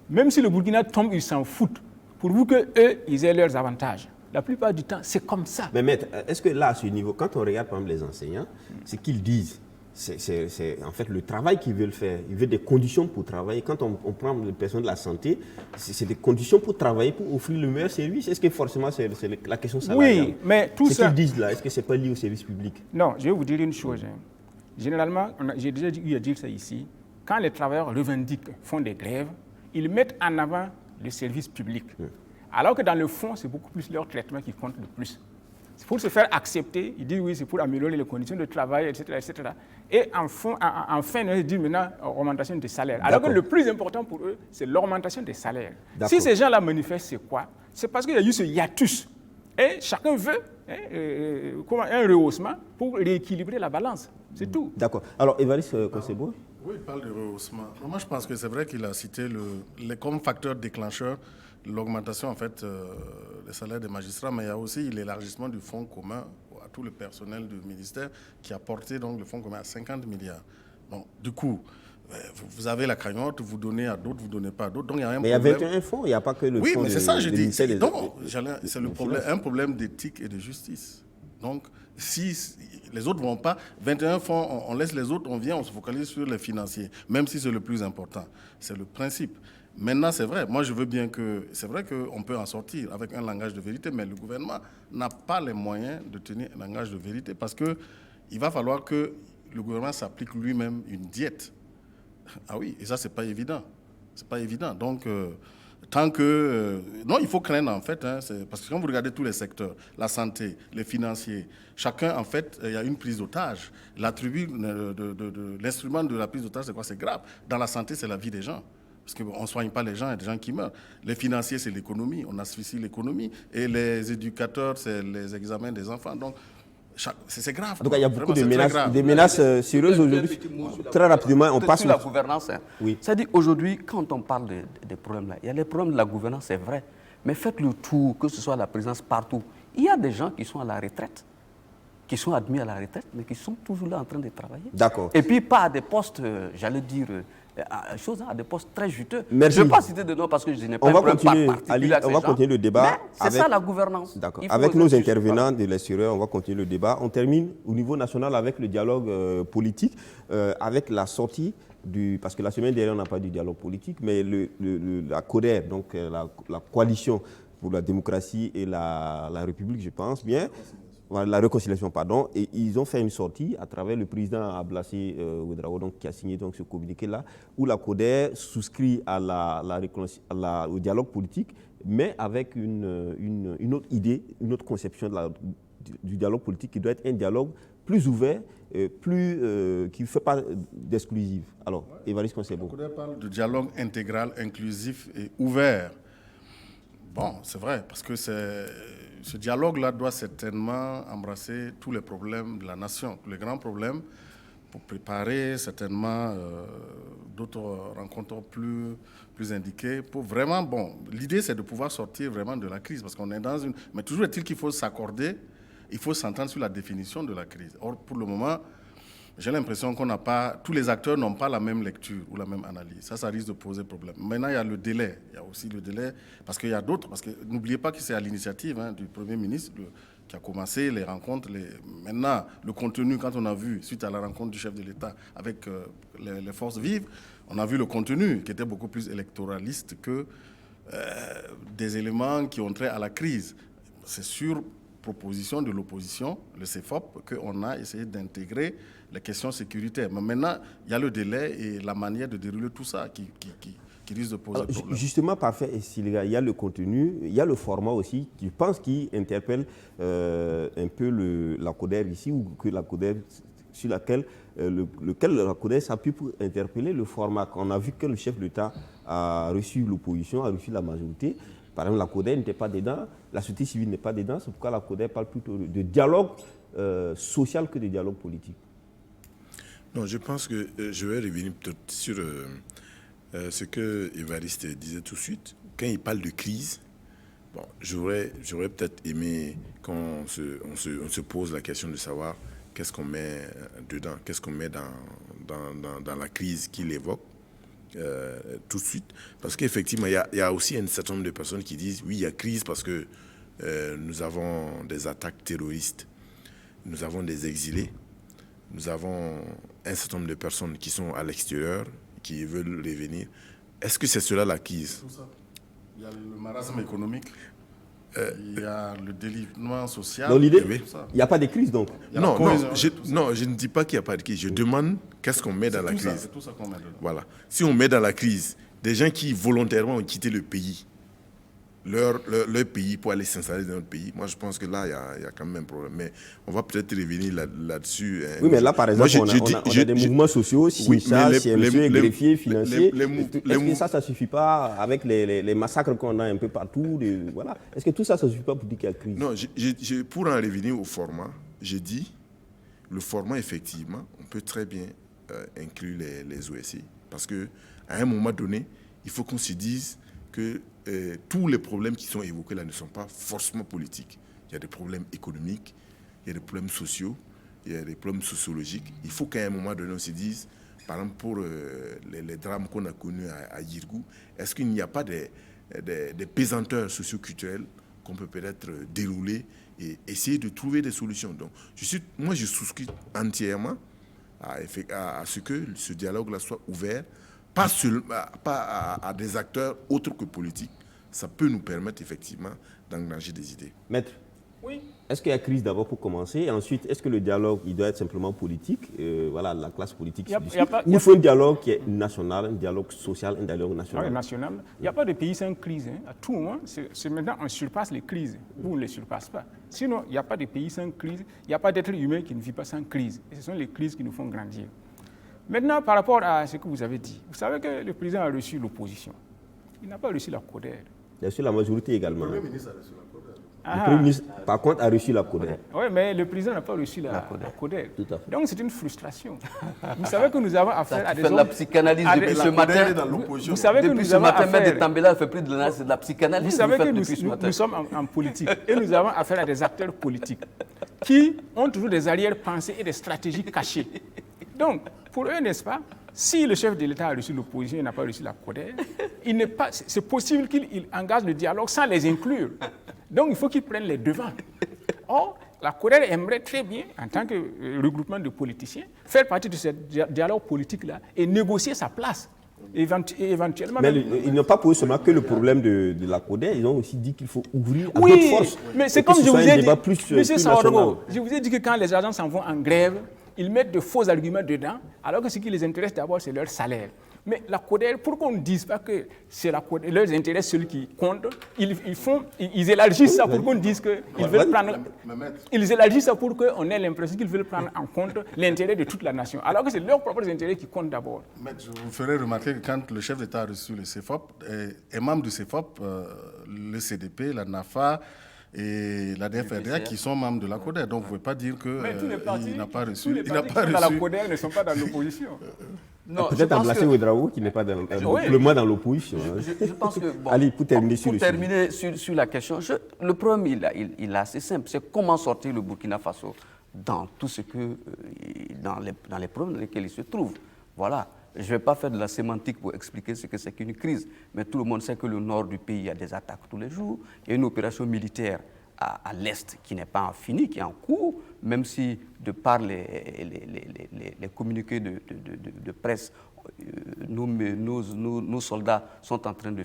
Même si le Burkina tombe, ils s'en foutent. Pourvu qu'eux, ils aient leurs avantages. La plupart du temps, c'est comme ça. Mais maître, est-ce que là, à ce niveau, quand on regarde par exemple les enseignants, ce qu'ils disent, c'est en fait le travail qu'ils veulent faire. Ils veulent des conditions pour travailler. Quand on prend les personnes de la santé, c'est des conditions pour travailler, pour offrir le meilleur service. Est-ce que forcément c'est la question salariale? Oui, mais tout ça... Ce qu'ils disent là, est-ce que ce n'est pas lié au service public? Non, je vais vous dire une chose. Généralement, j'ai déjà eu à dire ça ici, quand les travailleurs revendiquent, font des grèves, ils mettent en avant le service public. Alors que dans le fond, c'est beaucoup plus leur traitement qui compte le plus. C'est pour se faire accepter, ils disent oui, c'est pour améliorer les conditions de travail, etc. etc. Et enfin, ils disent maintenant augmentation des salaires. Alors que le plus important pour eux, c'est l'augmentation des salaires. Si ces gens-là manifestent, c'est quoi? C'est parce qu'il y a eu ce hiatus. Et chacun veut un rehaussement pour rééquilibrer la balance. C'est tout. D'accord. Alors, Évariste Kossebo? Oui, il parle de rehaussement. Moi, je pense que c'est vrai qu'il a cité comme facteur déclencheur l'augmentation en fait, des salaires des magistrats, mais il y a aussi l'élargissement du fonds commun à tout le personnel du ministère qui a porté donc, le fonds commun à 50 milliards. Bon, du coup, Vous avez la cagnotte, vous donnez à d'autres, vous ne donnez pas à d'autres. Donc il y a un Mais il y a problème. 21 fonds, il n'y a pas que le Oui, fonds mais c'est ça, je dis. C'est le des problème, un problème d'éthique et de justice. Donc, si les autres ne vont pas, 21 fonds, on laisse les autres, on vient, on se focalise sur les financiers, même si c'est le plus important. C'est le principe. Maintenant, c'est vrai, moi je veux bien que... C'est vrai qu'on peut en sortir avec un langage de vérité, mais le gouvernement n'a pas les moyens de tenir un langage de vérité parce qu'il va falloir que le gouvernement s'applique lui-même une diète. Ah oui, et ça, c'est pas évident. C'est pas évident. Donc, tant que... non, il faut craindre, en fait, hein, parce que quand vous regardez tous les secteurs, la santé, les financiers, chacun, en fait, il y a une prise d'otage. L'instrument de la prise d'otage, c'est quoi? C'est grave. Dans la santé, c'est la vie des gens. Parce qu'on ne soigne pas les gens, il y a des gens qui meurent. Les financiers, c'est l'économie. On asphyxie l'économie. Et les éducateurs, c'est les examens des enfants. Donc, c'est grave. En tout cas, il y a beaucoup vraiment, de menaces sérieuses aujourd'hui. Très rapidement, on passe sur la gouvernance. Hein. Oui. C'est-à-dire aujourd'hui, quand on parle des problèmes là, il y a les problèmes de la gouvernance, c'est vrai. Mais faites le tour, que ce soit la présidence partout. Il y a des gens qui sont à la retraite, qui sont admis à la retraite, mais qui sont toujours là en train de travailler. D'accord. Et puis pas à des postes, j'allais dire, à des postes très juteux. Merci. Je ne vais pas citer de nom parce que je n'ai pas un problème particulier avec on va continuer le débat. C'est ça la gouvernance. D'accord. Avec nos intervenants de l'extérieur, on va continuer le débat. On termine au niveau national avec le dialogue politique, avec la sortie parce que la semaine dernière, on n'a pas du dialogue politique, mais la CODER, donc la coalition pour la démocratie et la République, je pense bien. La réconciliation, pardon, et ils ont fait une sortie à travers le président Ablassé Ouedraogo, donc qui a signé donc ce communiqué-là, où la CODER souscrit au dialogue politique, mais avec une autre idée, une autre conception du dialogue politique qui doit être un dialogue plus ouvert, qui ne fait pas d'exclusif. Alors, Évariste Concebo. La CODER parle de dialogue intégral, inclusif et ouvert. Bon, c'est vrai, parce que ce dialogue-là doit certainement embrasser tous les problèmes de la nation, tous les grands problèmes, pour préparer certainement d'autres rencontres plus indiquées. Pour vraiment, bon, l'idée c'est de pouvoir sortir vraiment de la crise, parce qu'on est dans une... Mais toujours est-il qu'il faut s'accorder, il faut s'entendre sur la définition de la crise. Or, pour le moment, j'ai l'impression tous les acteurs n'ont pas la même lecture ou la même analyse. Ça risque de poser problème. Maintenant, il y a le délai. Il y a aussi le délai, parce qu'il y a d'autres. Parce que n'oubliez pas que c'est à l'initiative du Premier ministre qui a commencé les rencontres. Maintenant, le contenu, quand on a vu, suite à la rencontre du chef de l'État avec les forces vives, on a vu le contenu qui était beaucoup plus électoraliste que des éléments qui ont trait à la crise. C'est sur proposition de l'opposition, le CEFOP, qu'on a essayé d'intégrer les questions sécuritaires. Mais maintenant, il y a le délai et la manière de dérouler tout ça qui risque de poser problème. Justement, parfait, il y a le contenu, il y a le format aussi, je pense, qui interpelle un peu la CODER ici, ou que la CODER, sur lequel la CODER s'appuie pour interpeller le format. On a vu que le chef de l'État a reçu l'opposition, a reçu la majorité. Par exemple, la CODER n'était pas dedans, la société civile n'est pas dedans, c'est pourquoi la CODER parle plutôt de dialogue social que de dialogue politique. Non, je pense que je vais revenir peut-être sur ce que Évariste disait tout de suite. Quand il parle de crise, bon, j'aurais peut-être aimé qu'on se pose la question de savoir qu'est-ce qu'on met dedans, qu'est-ce qu'on met dans la crise qu'il évoque. Tout de suite, parce qu'effectivement, il y a aussi un certain nombre de personnes qui disent oui, il y a crise parce que nous avons des attaques terroristes, nous avons des exilés, nous avons un certain nombre de personnes qui sont à l'extérieur, qui veulent revenir. Est-ce que c'est cela la crise? Tout ça. Il y a le marasme économique, il y a le délitement social. Dans l'idée, il n'y a pas de crise donc? Non, je ne dis pas qu'il n'y a pas de crise. Je demande qu'est-ce qu'on met dans la crise. C'est tout ça qu'on met dedans. Voilà. Si on met dans la crise des gens qui volontairement ont quitté le pays, leur pays pour aller s'installer dans notre pays, moi je pense que là, il y a quand même un problème. Mais on va peut-être revenir là-dessus. Oui, mais là, par exemple, on a des mouvements sociaux, CMC, greffiers, financiers. Est-ce que ça ne suffit pas avec les massacres qu'on a un peu partout voilà. Est-ce que tout ça ne suffit pas pour dire qu'il y a crise? Non, pour en revenir au format, j'ai dit, le format, effectivement, on peut très bien inclure les OSI. Parce qu'à un moment donné, il faut qu'on se dise que tous les problèmes qui sont évoqués là ne sont pas forcément politiques. Il y a des problèmes économiques, il y a des problèmes sociaux, il y a des problèmes sociologiques. Il faut qu'à un moment donné, on se dise, par exemple, pour les drames qu'on a connus à Yirgou, est-ce qu'il n'y a pas des pesanteurs socioculturelles qu'on peut peut-être dérouler et essayer de trouver des solutions? Donc, moi, je souscris entièrement à ce que ce dialogue-là soit ouvert, pas à des acteurs autres que politiques. Ça peut nous permettre effectivement d'engager des idées. Maître, Oui. est-ce qu'il y a crise d'abord pour commencer? Et ensuite, est-ce que le dialogue, il doit être simplement politique? Voilà, la classe politique. Ou il faut un dialogue qui est national, un dialogue social, un dialogue national. National. Il n'y a pas de pays sans crise. À tout moment, c'est maintenant on surpasse les crises. Vous ne les surpassez pas. Sinon, il n'y a pas de pays sans crise. Il n'y a pas d'être humain qui ne vit pas sans crise. Et ce sont les crises qui nous font grandir. Maintenant, par rapport à ce que vous avez dit, vous savez que le président a reçu l'opposition. Il n'a pas reçu la CODER. Il a reçu la majorité également. Le Premier ministre a reçu la CODER. Le Premier ministre, par contre, a reçu la CODER. Oui, mais le président n'a pas reçu la CODER. Tout à fait. Donc c'est une frustration. Vous savez que nous avons affaire à des hommes... de la psychanalyse depuis ce matin. Vous savez que depuis ce matin, Maître Tambela fait plus de l'analyse, c'est de la psychanalyse. Vous savez que nous sommes en politique et nous avons affaire à des acteurs politiques qui ont toujours des arrière-pensées et des stratégies cachées. Donc, pour eux, n'est-ce pas, si le chef de l'État a reçu l'opposition et n'a pas reçu la CODER, c'est possible qu'il engage le dialogue sans les inclure. Donc, il faut qu'ils prennent les devants. Or, la CODER aimerait très bien, en tant que regroupement de politiciens, faire partie de ce dialogue politique-là et négocier sa place. Éventuellement. Mais ils n'ont pas posé seulement que le problème de la CODER, ils ont aussi dit qu'il faut ouvrir à d'autres forces. Mais c'est comme je vous ai dit, Monsieur Saoudou, je vous ai dit que quand les agents s'en vont en grève, ils mettent de faux arguments dedans, alors que ce qui les intéresse d'abord, c'est leur salaire. Mais la CODER, pour qu'on ne dise pas que c'est la CODER, leurs intérêts, celui qui compte, ils élargissent ça pour qu'on dise qu'ils veulent prendre... Ils élargissent ça pour qu'on ait l'impression qu'ils veulent prendre en compte l'intérêt de toute la nation, alors que c'est leurs propres intérêts qui comptent d'abord. Mais je vous ferai remarquer que quand le chef d'État a reçu le CFOP, et membre du CFOP, le CDP, la NAFA, et la DFRDA qui sont membres de la CODER. Donc vous ne pouvez pas dire qu'il n'a pas reçu. Tous les partis qui sont dans la CODER ne sont pas dans l'opposition. Peut-être remplacer Ouedraogo qui n'est pas dans l'opposition. Je pense que... Bon, allez, pour terminer sur la question, le problème, il est assez simple. C'est comment sortir le Burkina Faso dans tout ce que... dans les problèmes dans lesquels il se trouve. Voilà. Je ne vais pas faire de la sémantique pour expliquer ce que c'est qu'une crise, mais tout le monde sait que le nord du pays, il y a des attaques tous les jours. Il y a une opération militaire à l'est qui n'est pas finie, qui est en cours, même si, de par les communiqués de presse, nos soldats sont en train de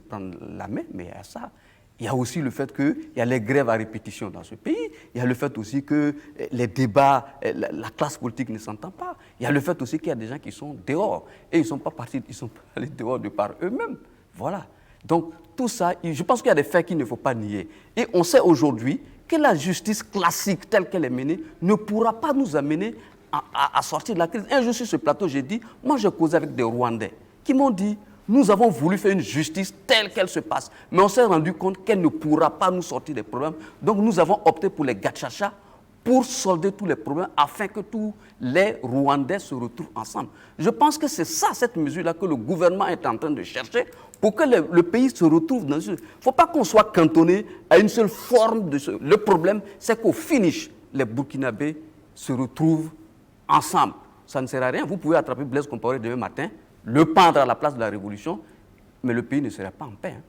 prendre la main, mais il y a ça. Il y a aussi le fait qu'il y a les grèves à répétition dans ce pays. Il y a le fait aussi que les débats, la classe politique ne s'entend pas. Il y a le fait aussi qu'il y a des gens qui sont dehors. Et ils ne sont pas partis, ils sont allés dehors de par eux-mêmes. Voilà. Donc, tout ça, je pense qu'il y a des faits qu'il ne faut pas nier. Et on sait aujourd'hui que la justice classique telle qu'elle est menée ne pourra pas nous amener à sortir de la crise. Un jour sur ce plateau, j'ai dit, moi j'ai causé avec des Rwandais qui m'ont dit, nous avons voulu faire une justice telle qu'elle se passe, mais on s'est rendu compte qu'elle ne pourra pas nous sortir des problèmes. Donc nous avons opté pour les gachacha pour solder tous les problèmes afin que tous les Rwandais se retrouvent ensemble. Je pense que c'est ça, cette mesure-là que le gouvernement est en train de chercher pour que le pays se retrouve dans une... Il ne faut pas qu'on soit cantonné à une seule forme de... Le problème, c'est qu'au finish, les Burkinabés se retrouvent ensemble. Ça ne sert à rien. Vous pouvez attraper Blaise Compaoré demain matin, le pendre à la place de la révolution, mais le pays ne sera pas en paix. Hein.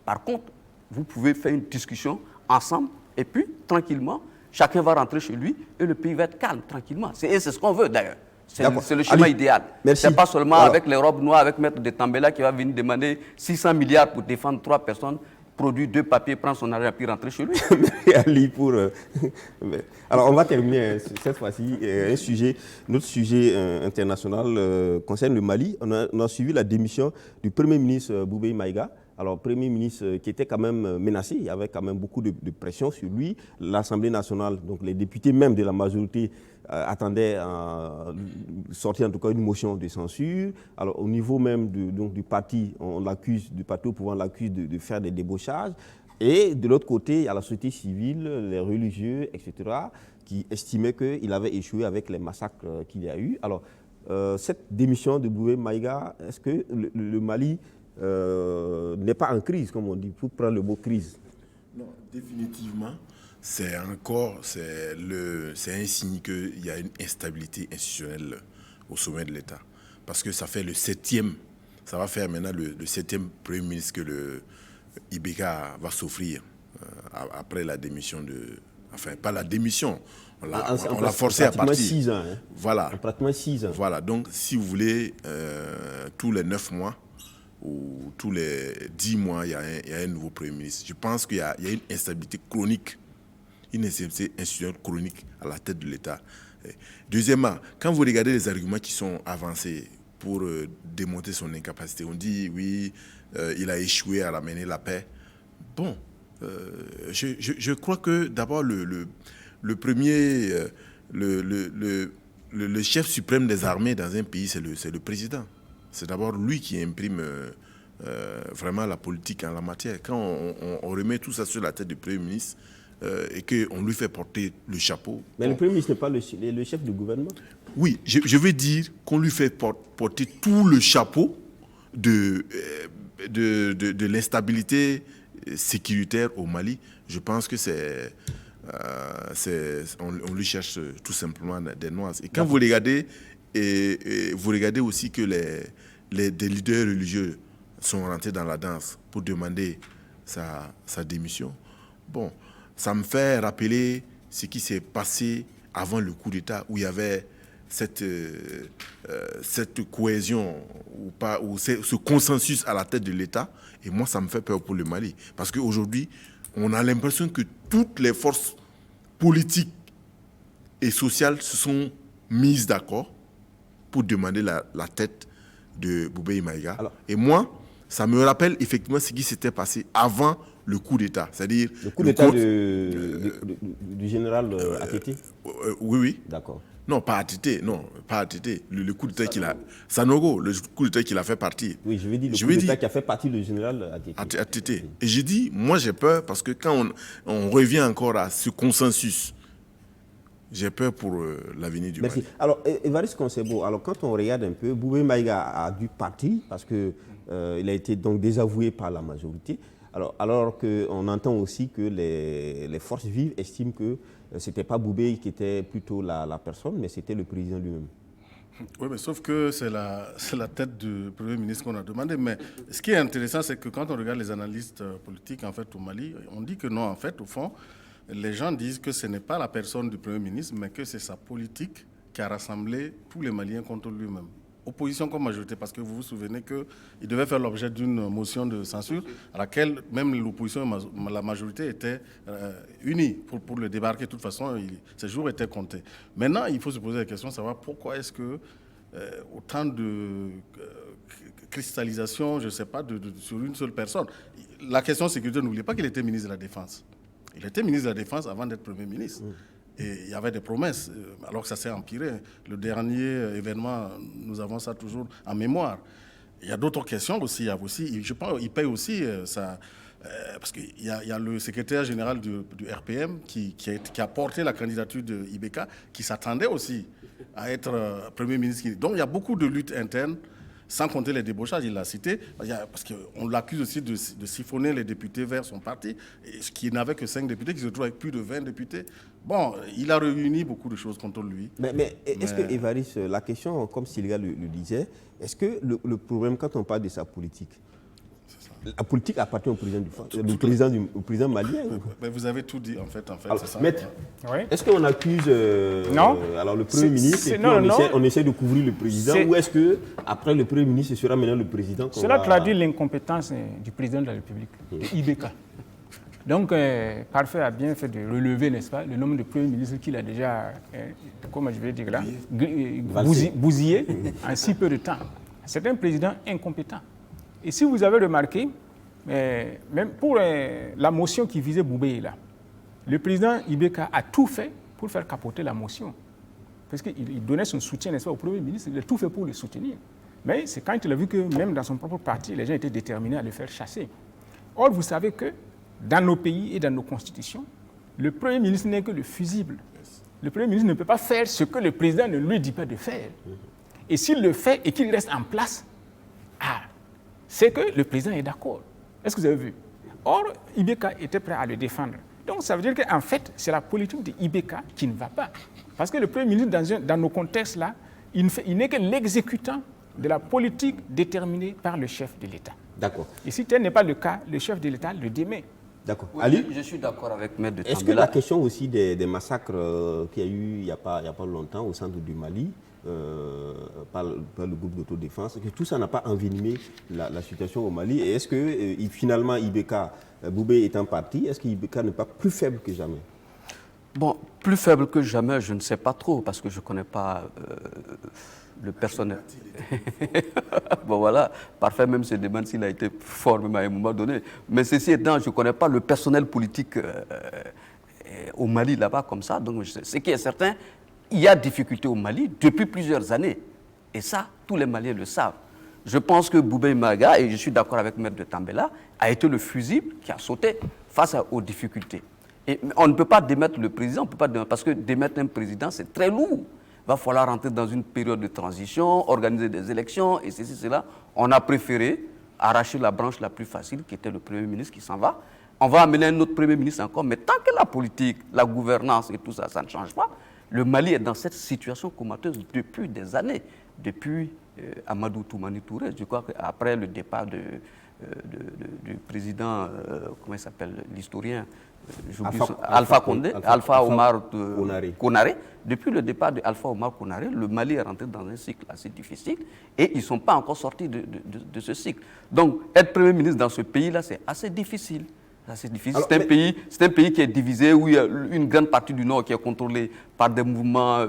Par contre, vous pouvez faire une discussion ensemble, et puis, tranquillement, chacun va rentrer chez lui, et le pays va être calme, tranquillement. C'est ce qu'on veut, d'ailleurs. C'est le schéma idéal. Ce n'est pas seulement avec les robes noires, avec Maître de Tambela qui va venir demander 600 milliards pour défendre 3 personnes, produit 2 papiers, prend son argent, puis rentrer chez lui. Ali, alors, on va terminer cette fois-ci. Notre sujet international concerne le Mali. On a suivi la démission du Premier ministre Boubèye Maïga. Alors, Premier ministre qui était quand même menacé, il y avait quand même beaucoup de pression sur lui. L'Assemblée nationale, donc les députés même de la majorité, attendaient à sortir en tout cas une motion de censure. Alors, au niveau même du parti, du parti au pouvoir, on l'accuse de faire des débauchages. Et de l'autre côté, il y a la société civile, les religieux, etc., qui estimaient qu'il avait échoué avec les massacres qu'il y a eu. Alors, cette démission de Boubèye Maïga, est-ce que le Mali n'est pas en crise, comme on dit, pour prendre le mot crise? Non, définitivement, c'est un signe qu'il y a une instabilité institutionnelle au sommet de l'État. parce que ça fait le 7e, ça va faire maintenant le 7e Premier ministre que le Ibeka va s'offrir après la démission de... Enfin, pas la démission, on l'a forcé à partir. 6 ans. Hein. Voilà. Pratiquement 6 ans. Voilà, donc si vous voulez, tous les 9 mois ou tous les 10 mois, il y a un nouveau Premier ministre. Je pense qu'il y a une instabilité chronique, une instabilité institutionnelle chronique à la tête de l'État. Deuxièmement, quand vous regardez les arguments qui sont avancés pour démontrer son incapacité, on dit oui, il a échoué à ramener la paix. Bon, je crois que d'abord le premier, le chef suprême des armées dans un pays, c'est le président. C'est d'abord lui qui imprime vraiment la politique en la matière. Quand on remet tout ça sur la tête du Premier ministre et qu'on lui fait porter le chapeau... Mais le Premier ministre n'est pas le chef du gouvernement? Oui, je veux dire qu'on lui fait porter tout le chapeau de l'instabilité sécuritaire au Mali. Je pense que on lui cherche tout simplement des noises. Et quand vous regardez, vous regardez aussi que des leaders religieux sont rentrés dans la danse pour demander sa démission. Bon, ça me fait rappeler ce qui s'est passé avant le coup d'État, où il y avait cette cohésion ou ce consensus à la tête de l'État. Et moi, ça me fait peur pour le Mali. Parce qu'aujourd'hui, on a l'impression que toutes les forces politiques et sociales se sont mises d'accord pour demander la tête de Boubèye Maïga. Et moi, ça me rappelle effectivement ce qui s'était passé avant le coup d'État. C'est-à-dire... Le coup d'État du général Atete? Oui. D'accord. Non, pas Atete, non, pas Atete. Le coup d'État qu'il a... Sanogo, le coup d'État qu'il a fait partir. Oui, je veux dire le coup d'État qui a fait partir le général Atete. Atete. Et j'ai dit, moi j'ai peur parce que quand on revient encore à ce consensus, j'ai peur pour l'avenir du Mali. Merci. Alors, Évariste Konsebo, alors quand on regarde un peu, Boubèye Maïga a dû partir parce qu'il a été donc désavoué par la majorité. Alors qu'on entend aussi que les forces vives estiment que ce n'était pas Boubèye qui était plutôt la personne, mais c'était le président lui-même. Oui, mais sauf que c'est la tête du Premier ministre qu'on a demandé. Mais ce qui est intéressant, c'est que quand on regarde les analystes politiques en fait, au Mali, on dit que non, en fait, au fond, les gens disent que ce n'est pas la personne du Premier ministre, mais que c'est sa politique qui a rassemblé tous les Maliens contre lui-même. Opposition comme majorité, parce que vous vous souvenez qu'il devait faire l'objet d'une motion de censure à laquelle même l'opposition et la majorité étaient unis pour le débarquer. De toute façon, ces jours étaient comptés. Maintenant, il faut se poser la question de savoir pourquoi est-ce que autant de cristallisation, je ne sais pas, sur une seule personne. La question sécurité, n'oubliez pas qu'il était ministre de la Défense. Il était ministre de la Défense avant d'être Premier ministre. Et il y avait des promesses, alors que ça s'est empiré. Le dernier événement, nous avons ça toujours en mémoire. Il y a d'autres questions aussi. Je pense qu'il paye aussi ça. Parce qu'il y a le secrétaire général du RPM qui a porté la candidature de Ibeka, qui s'attendait aussi à être Premier ministre. Donc il y a beaucoup de luttes internes, sans compter les débauchages, il l'a cité, parce qu'on l'accuse aussi de siphonner les députés vers son parti, qui n'avait que 5 députés, qui se trouve avec plus de 20 députés. Bon, il a réuni beaucoup de choses contre lui. Mais est-ce que, Évariste, la question, comme Sylvia le disait, est-ce que le problème, quand on parle de sa politique, la politique appartient au président malien? Mais vous avez tout dit, en fait alors, c'est ça. Maître, Oui. est-ce qu'on accuse alors le Premier ministre et puis on essaie de couvrir le président, ou est-ce qu'après le Premier ministre, ce sera maintenant le président Cela traduit l'incompétence du président de la République, de Ibeka. Donc, Parfait a bien fait de relever, n'est-ce pas, le nombre de premiers ministres qu'il a déjà, comment je vais dire là, bousillé en si peu de temps. C'est un président incompétent. Et si vous avez remarqué, même pour la motion qui visait Boubèye là, le président Ibeka a tout fait pour faire capoter la motion. Parce qu'il donnait son soutien, n'est-ce pas, au Premier ministre, il a tout fait pour le soutenir. Mais c'est quand il a vu que même dans son propre parti, les gens étaient déterminés à le faire chasser. Or, vous savez que dans nos pays et dans nos constitutions, le Premier ministre n'est que le fusible. Le Premier ministre ne peut pas faire ce que le président ne lui dit pas de faire. Et s'il le fait et qu'il reste en place, c'est que le président est d'accord. Est-ce que vous avez vu? Or, Ibeka était prêt à le défendre. Donc, ça veut dire qu'en fait, c'est la politique de Ibeka qui ne va pas. Parce que le Premier ministre, dans nos contextes-là, il n'est que l'exécutant de la politique déterminée par le chef de l'État. D'accord. Et si tel n'est pas le cas, le chef de l'État le démet. D'accord. Oui, Ali, je suis d'accord avec Maître de est-ce que Tambela. la question aussi des massacres qu'il y a eu il n'y a pas longtemps au centre du Mali, par le groupe d'autodéfense, que tout ça n'a pas envenimé la situation au Mali? Et est-ce que finalement Ibeka, Boubé étant parti, est-ce qu'Ibeka n'est pas plus faible que jamais? Bon, plus faible que jamais, je ne sais pas trop, parce que je ne connais pas le personnel. Bon voilà, parfait même se demande s'il a été fort même à un moment donné. Mais ceci étant, je ne connais pas le personnel politique au Mali là-bas comme ça. Donc ce qui est certain, il y a difficulté au Mali depuis plusieurs années. Et ça, tous les Maliens le savent. Je pense que Boubé Maga, et je suis d'accord avec Maître de Tambela, a été le fusible qui a sauté face aux difficultés. Et on ne peut pas démettre le président, on peut pas démettre, parce que démettre un président, c'est très lourd. Il va falloir rentrer dans une période de transition, organiser des élections, et ceci, cela. On a préféré arracher la branche la plus facile, qui était le Premier ministre qui s'en va. On va amener un autre Premier ministre encore, mais tant que la politique, la gouvernance et tout ça, ça ne change pas, le Mali est dans cette situation comateuse depuis des années, depuis Amadou Toumani Touré. Je crois qu'après le départ du président, comment il s'appelle, l'historien, Alpha Omar Konaré. Depuis le départ de Alpha Omar Konaré, le Mali est rentré dans un cycle assez difficile et ils ne sont pas encore sortis de ce cycle. Donc, être Premier ministre dans ce pays-là, c'est assez difficile. C'est un pays qui est divisé, où il y a une grande partie du Nord qui est contrôlée par des mouvements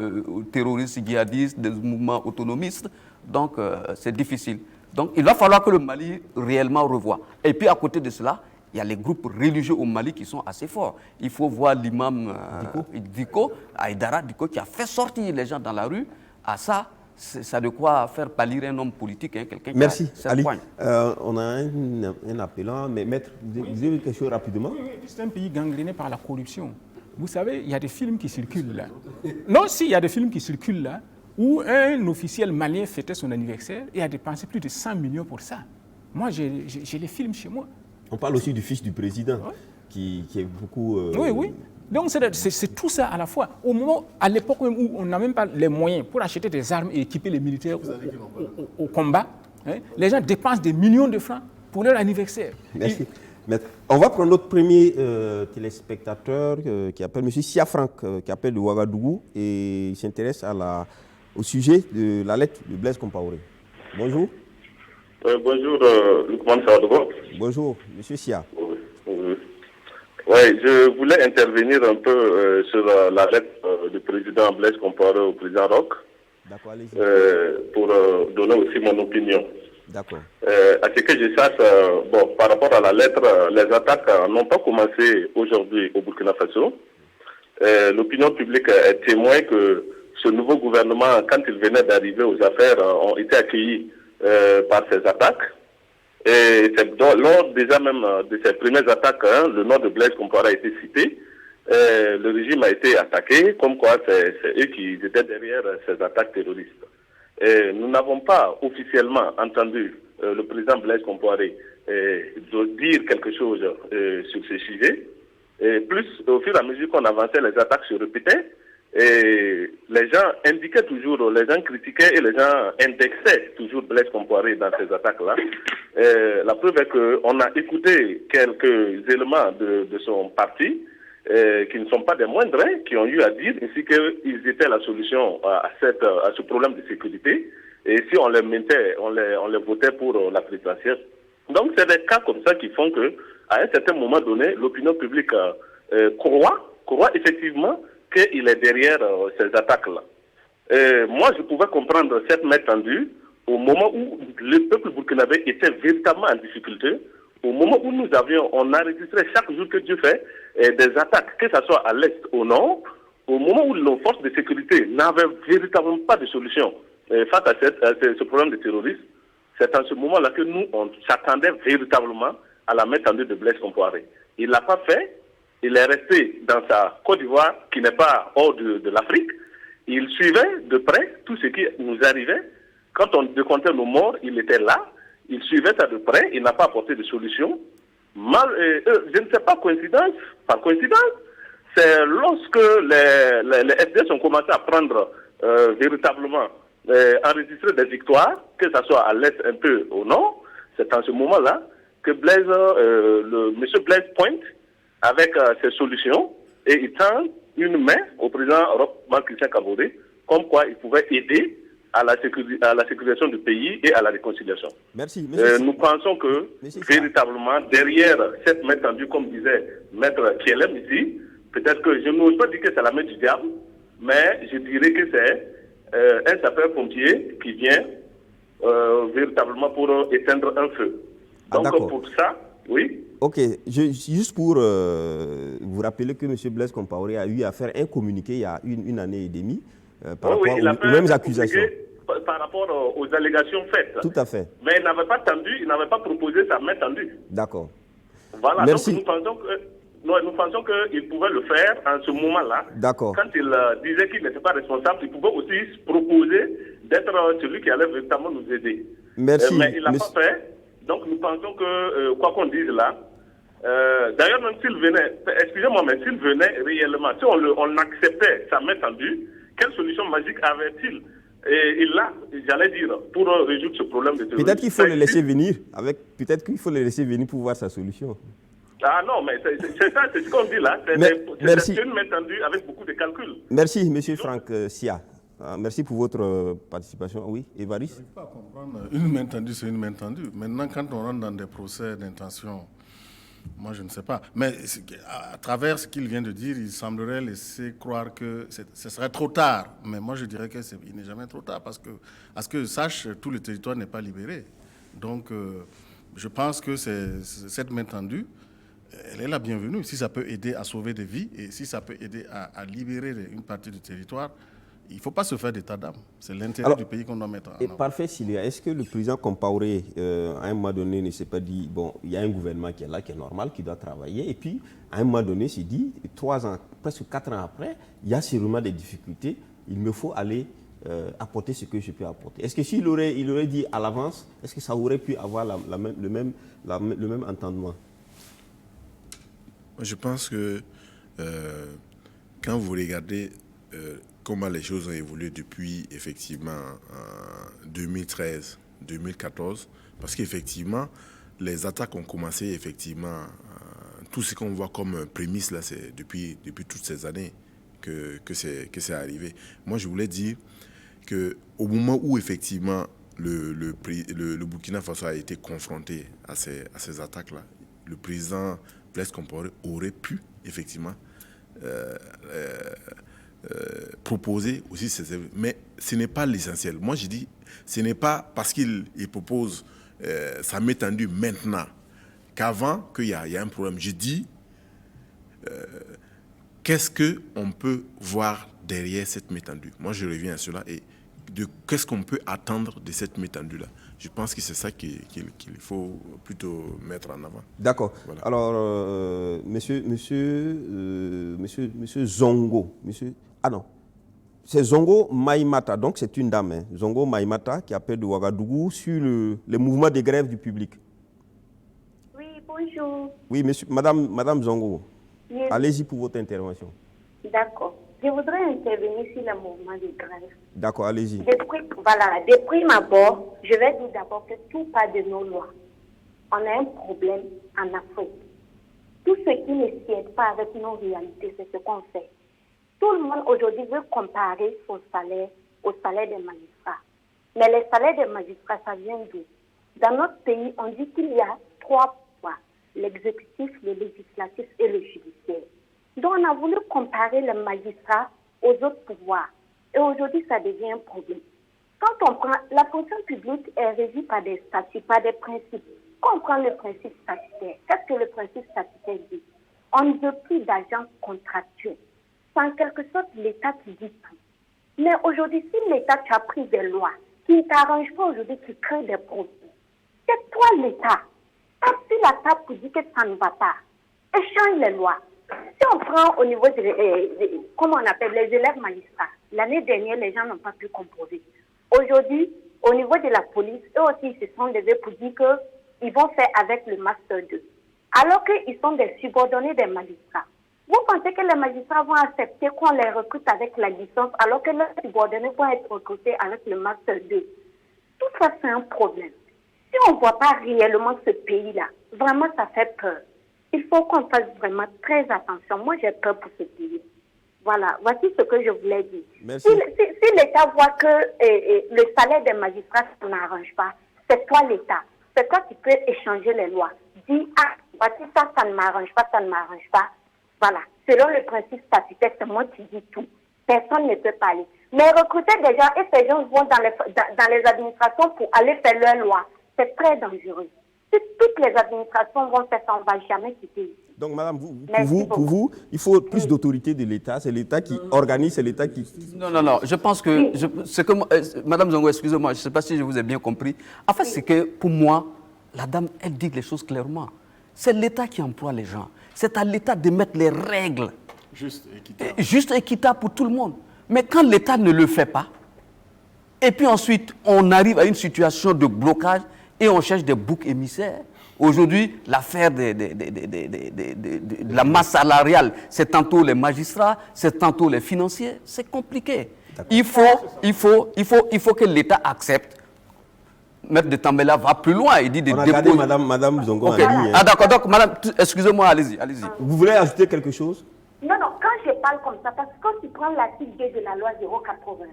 terroristes, djihadistes, des mouvements autonomistes. Donc, c'est difficile. Donc, il va falloir que le Mali réellement revoie. Et puis, à côté de cela, il y a les groupes religieux au Mali qui sont assez forts. Il faut voir l'imam Diko, Aïdara Diko, qui a fait sortir les gens dans la rue. À ça, ça de quoi faire pâlir un homme politique, hein, quelqu'un Merci, qui a Ali. On a un appelant, mais maître, vous avez quelque chose rapidement? Oui, c'est un pays gangréné par la corruption. Vous savez, il y a des films qui circulent là. Non, si, il y a des films qui circulent là, où un officiel malien fêtait son anniversaire et a dépensé plus de 100 millions pour ça. Moi, j'ai les films chez moi. On parle aussi du fils du président, qui est beaucoup... Oui. Donc c'est tout ça à la fois. À l'époque où on n'a même pas les moyens pour acheter des armes et équiper les militaires au combat, hein, les gens dépensent des millions de francs pour leur anniversaire. Merci. On va prendre notre premier téléspectateur qui appelle M. Sia Franck, qui appelle de Ouagadougou et il s'intéresse au sujet de la lettre de Blaise Compaoré. Bonjour. Bonjour, Lukman Sadogo. Bonjour, M. Sia. Oui, je voulais intervenir un peu sur la lettre du président Blaise Compaoré au président Roch. D'accord, allez-y. Pour donner aussi mon opinion. D'accord. À ce que je sache, par rapport à la lettre, les attaques n'ont pas commencé aujourd'hui au Burkina Faso. L'opinion publique est témoin que ce nouveau gouvernement, quand il venait d'arriver aux affaires, ont été accueillis par ces attaques. Et c'est lors déjà même de ces premières attaques, le nom de Blaise Compaoré a été cité. Le régime a été attaqué, comme quoi c'est eux qui étaient derrière ces attaques terroristes. Et nous n'avons pas officiellement entendu le président Blaise Compaoré dire quelque chose sur ce sujet. Et plus, au fur et à mesure qu'on avançait, les attaques se répétaient. Et les gens indiquaient toujours, les gens critiquaient et les gens indexaient toujours Blaise Compaoré dans ces attaques-là. La preuve est qu'on a écouté quelques éléments de son parti qui ne sont pas des moindres, qui ont eu à dire ainsi qu'ils étaient la solution à ce problème de sécurité. Et si on les mettait, on les votait pour la présidentielle. Donc c'est des cas comme ça qui font que, à un certain moment donné, l'opinion publique croit effectivement qu'il est derrière ces attaques-là. Moi, je pouvais comprendre cette main tendue au moment où le peuple burkinabé était véritablement en difficulté, au moment où on enregistrait chaque jour que Dieu fait des attaques, que ce soit à l'est ou au nord, au moment où nos forces de sécurité n'avaient véritablement pas de solution face à ce problème de terrorisme. C'est en ce moment-là que nous, on s'attendait véritablement à la main tendue de Blaise Compaoré. Il ne l'a pas fait. Il est resté dans sa Côte d'Ivoire, qui n'est pas hors de l'Afrique. Il suivait de près tout ce qui nous arrivait. Quand on décomptait nos morts, il était là. Il suivait ça de près. Il n'a pas apporté de solution. Je ne sais pas par coïncidence, c'est lorsque les FDS ont commencé à prendre véritablement enregistrer des victoires, que ce soit à l'est un peu au nord. C'est en ce moment-là que M. Blaise pointe avec ses solutions et il tend une main au président Christian Kaboré, comme quoi il pouvait aider à la sécurisation du pays et à la réconciliation. Merci. Nous pensons que véritablement, derrière cette main tendue, comme disait Maître Kielem ici, peut-être que je n'ose pas dire que c'est la main du diable, mais je dirais que c'est un sapeur-pompier qui vient véritablement pour éteindre un feu. Donc pour ça, oui. Ok, juste pour vous rappeler que M. Blaise Compaoré a eu à faire un communiqué il y a une année et demie par rapport aux mêmes accusations. Par rapport aux allégations faites. Tout à fait. Mais il n'avait pas proposé sa main tendue. D'accord. Voilà, merci. Donc nous pensons qu'il pouvait le faire en ce moment-là. D'accord. Quand il disait qu'il n'était pas responsable, il pouvait aussi proposer d'être celui qui allait véritablement nous aider. Merci. Mais il ne l'a pas fait. Donc nous pensons que, quoi qu'on dise là, d'ailleurs même s'il venait, excusez-moi, mais s'il venait réellement, si on acceptait sa main tendue, quelle solution magique avait-il? Et il l'a, j'allais dire, pour résoudre ce problème de terrorisme. Peut-être qu'il faut le laisser venir. Peut-être qu'il faut le laisser venir pour voir sa solution. Ah non, mais c'est ça, c'est ce qu'on dit là. C'est une main tendue avec beaucoup de calculs. Merci, M. Franck Sia. Merci pour votre participation. Oui, Évariste. Je ne peux pas comprendre. Une main tendue, c'est une main tendue. Maintenant, quand on rentre dans des procès d'intention, moi, je ne sais pas. Mais à travers ce qu'il vient de dire, il semblerait laisser croire que ce serait trop tard. Mais moi, je dirais qu'il n'est jamais trop tard parce que, à ce que je sache, tout le territoire n'est pas libéré. Donc, je pense que cette main tendue, elle est la bienvenue. Si ça peut aider à sauver des vies et si ça peut aider à libérer une partie du territoire, il ne faut pas se faire d'état d'âme. C'est l'intérêt du pays qu'on doit mettre en avant. Parfait, Sylvia. Est-ce que le président Compaoré, à un moment donné, ne s'est pas dit, bon, il y a un gouvernement qui est là, qui est normal, qui doit travailler, et puis, à un moment donné, il s'est dit, 3 ans, presque 4 ans après, il y a sûrement des difficultés, il me faut aller apporter ce que je peux apporter. Est-ce que s'il aurait dit à l'avance, est-ce que ça aurait pu avoir le même entendement? Je pense que quand vous regardez comment les choses ont évolué depuis effectivement 2013, 2014, parce qu'effectivement, les attaques ont commencé effectivement, tout ce qu'on voit comme prémisse là, c'est depuis toutes ces années que c'est arrivé. Moi, je voulais dire qu'au moment où effectivement le Burkina Faso a été confronté à ces attaques-là, le président Blaise Compaoré aurait pu effectivement proposer aussi ces événements. Mais ce n'est pas l'essentiel. Moi, je dis, ce n'est pas parce qu'il propose sa main tendue maintenant qu'avant qu'il y a un problème. Je dis, qu'est-ce qu'on peut voir derrière cette main tendue? Moi, je reviens à cela et qu'est-ce qu'on peut attendre de cette main tendue-là? Je pense que c'est ça qu'il faut plutôt mettre en avant. D'accord. Voilà. Alors, monsieur Zongo, c'est Zongo Maïmata, donc c'est une dame, hein. Zongo Maïmata qui appelle de Ouagadougou sur les mouvements de grève du public. Oui, bonjour. Oui, Madame Zongo, oui. Allez-y pour votre intervention. D'accord. Je voudrais intervenir sur le mouvement de grève. D'accord, allez-y. De prime abord, je vais dire d'abord que tout part de nos lois. On a un problème en Afrique. Tout ce qui ne sied pas avec nos réalités, c'est ce qu'on fait. Tout le monde aujourd'hui veut comparer son salaire au salaire des magistrats. Mais les salaires des magistrats, ça vient d'où? Dans notre pays, on dit qu'il y a 3 pouvoirs, l'exécutif, le législatif et le judiciaire. Donc on a voulu comparer les magistrats aux autres pouvoirs. Et aujourd'hui, ça devient un problème. Quand on prend, la fonction publique est régie par des statuts, par des principes. Quand on prend le principe statutaire, qu'est-ce que le principe statutaire dit? On ne veut plus d'agents contractuels. C'est en quelque sorte l'État qui dit tout. Mais aujourd'hui, si l'État a pris des lois qui ne t'arrangent pas aujourd'hui, qui créent des problèmes, c'est toi l'État. Tape sur la table pour dire que ça ne va pas. Et change les lois. Si on prend au niveau comment on appelle les élèves magistrats, l'année dernière, les gens n'ont pas pu composer. Aujourd'hui, au niveau de la police, eux aussi, ils se sont levés pour dire qu'ils vont faire avec le Master 2. Alors qu'ils sont des subordonnés des magistrats. Vous pensez que les magistrats vont accepter qu'on les recrute avec la licence alors que leurs subordonnés vont être recrutés avec le Master 2? Tout ça, c'est un problème. Si on ne voit pas réellement ce pays-là, vraiment, ça fait peur. Il faut qu'on fasse vraiment très attention. Moi, j'ai peur pour ce pays. Voilà, voici ce que je voulais dire. Merci. Si l'État voit que le salaire des magistrats, ça n'arrange pas, c'est toi l'État. C'est toi qui peux échanger les lois. Dis, voici ça, ça ne m'arrange pas, ça ne m'arrange pas. Voilà, selon le principe statutaire, c'est moi qui dis tout. Personne ne peut parler. Mais recruter des gens, et ces gens vont dans les administrations pour aller faire leurs lois, c'est très dangereux. Si toutes les administrations vont faire ça, on ne va jamais quitter ici. Donc, madame, pour vous, il faut plus d'autorité de l'État. C'est l'État qui organise, c'est l'État qui... Non. Je pense que... Madame Zongo, excusez-moi, je ne sais pas si je vous ai bien compris. En fait, c'est que pour moi, la dame, elle dit les choses clairement. C'est l'État qui emploie les gens. C'est à l'État de mettre les règles. Juste et équitable. Juste et équitable pour tout le monde. Mais quand l'État ne le fait pas, et puis ensuite, on arrive à une situation de blocage et on cherche des boucs émissaires. Aujourd'hui, l'affaire de la masse salariale, c'est tantôt les magistrats, c'est tantôt les financiers. C'est compliqué. Il faut que l'État accepte. Maître de Tambela va plus loin. Il dit On a regardé Madame Zongo en ligne. Ah d'accord, donc madame, excusez-moi, allez-y. Vous voulez ajouter quelque chose? Non, quand je parle comme ça, parce que quand tu prends l'article 2 de la loi 080,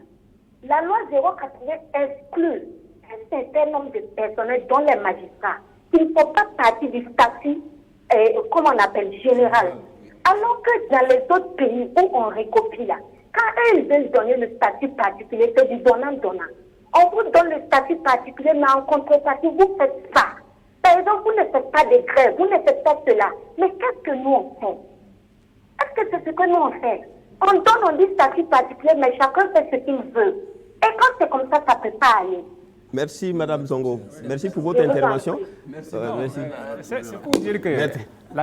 la loi 080 exclut un certain nombre de personnels, dont les magistrats, qui ne font pas partie du statut, comme on appelle, général. Alors que dans les autres pays où on recopie là, quand ils veulent donner le statut particulier, c'est du donnant-donnant. On vous donne le statut particulier, mais en contrepartie, vous faites ça. Par exemple, vous ne faites pas de grève, vous ne faites pas cela. Mais qu'est-ce que nous on fait? Est-ce que c'est ce que nous on fait? On donne, on dit statut particulier, mais chacun fait ce qu'il veut. Et quand c'est comme ça, ça ne peut pas aller. Merci, Madame Zongo. Merci pour votre intervention. Merci. C'est pour dire que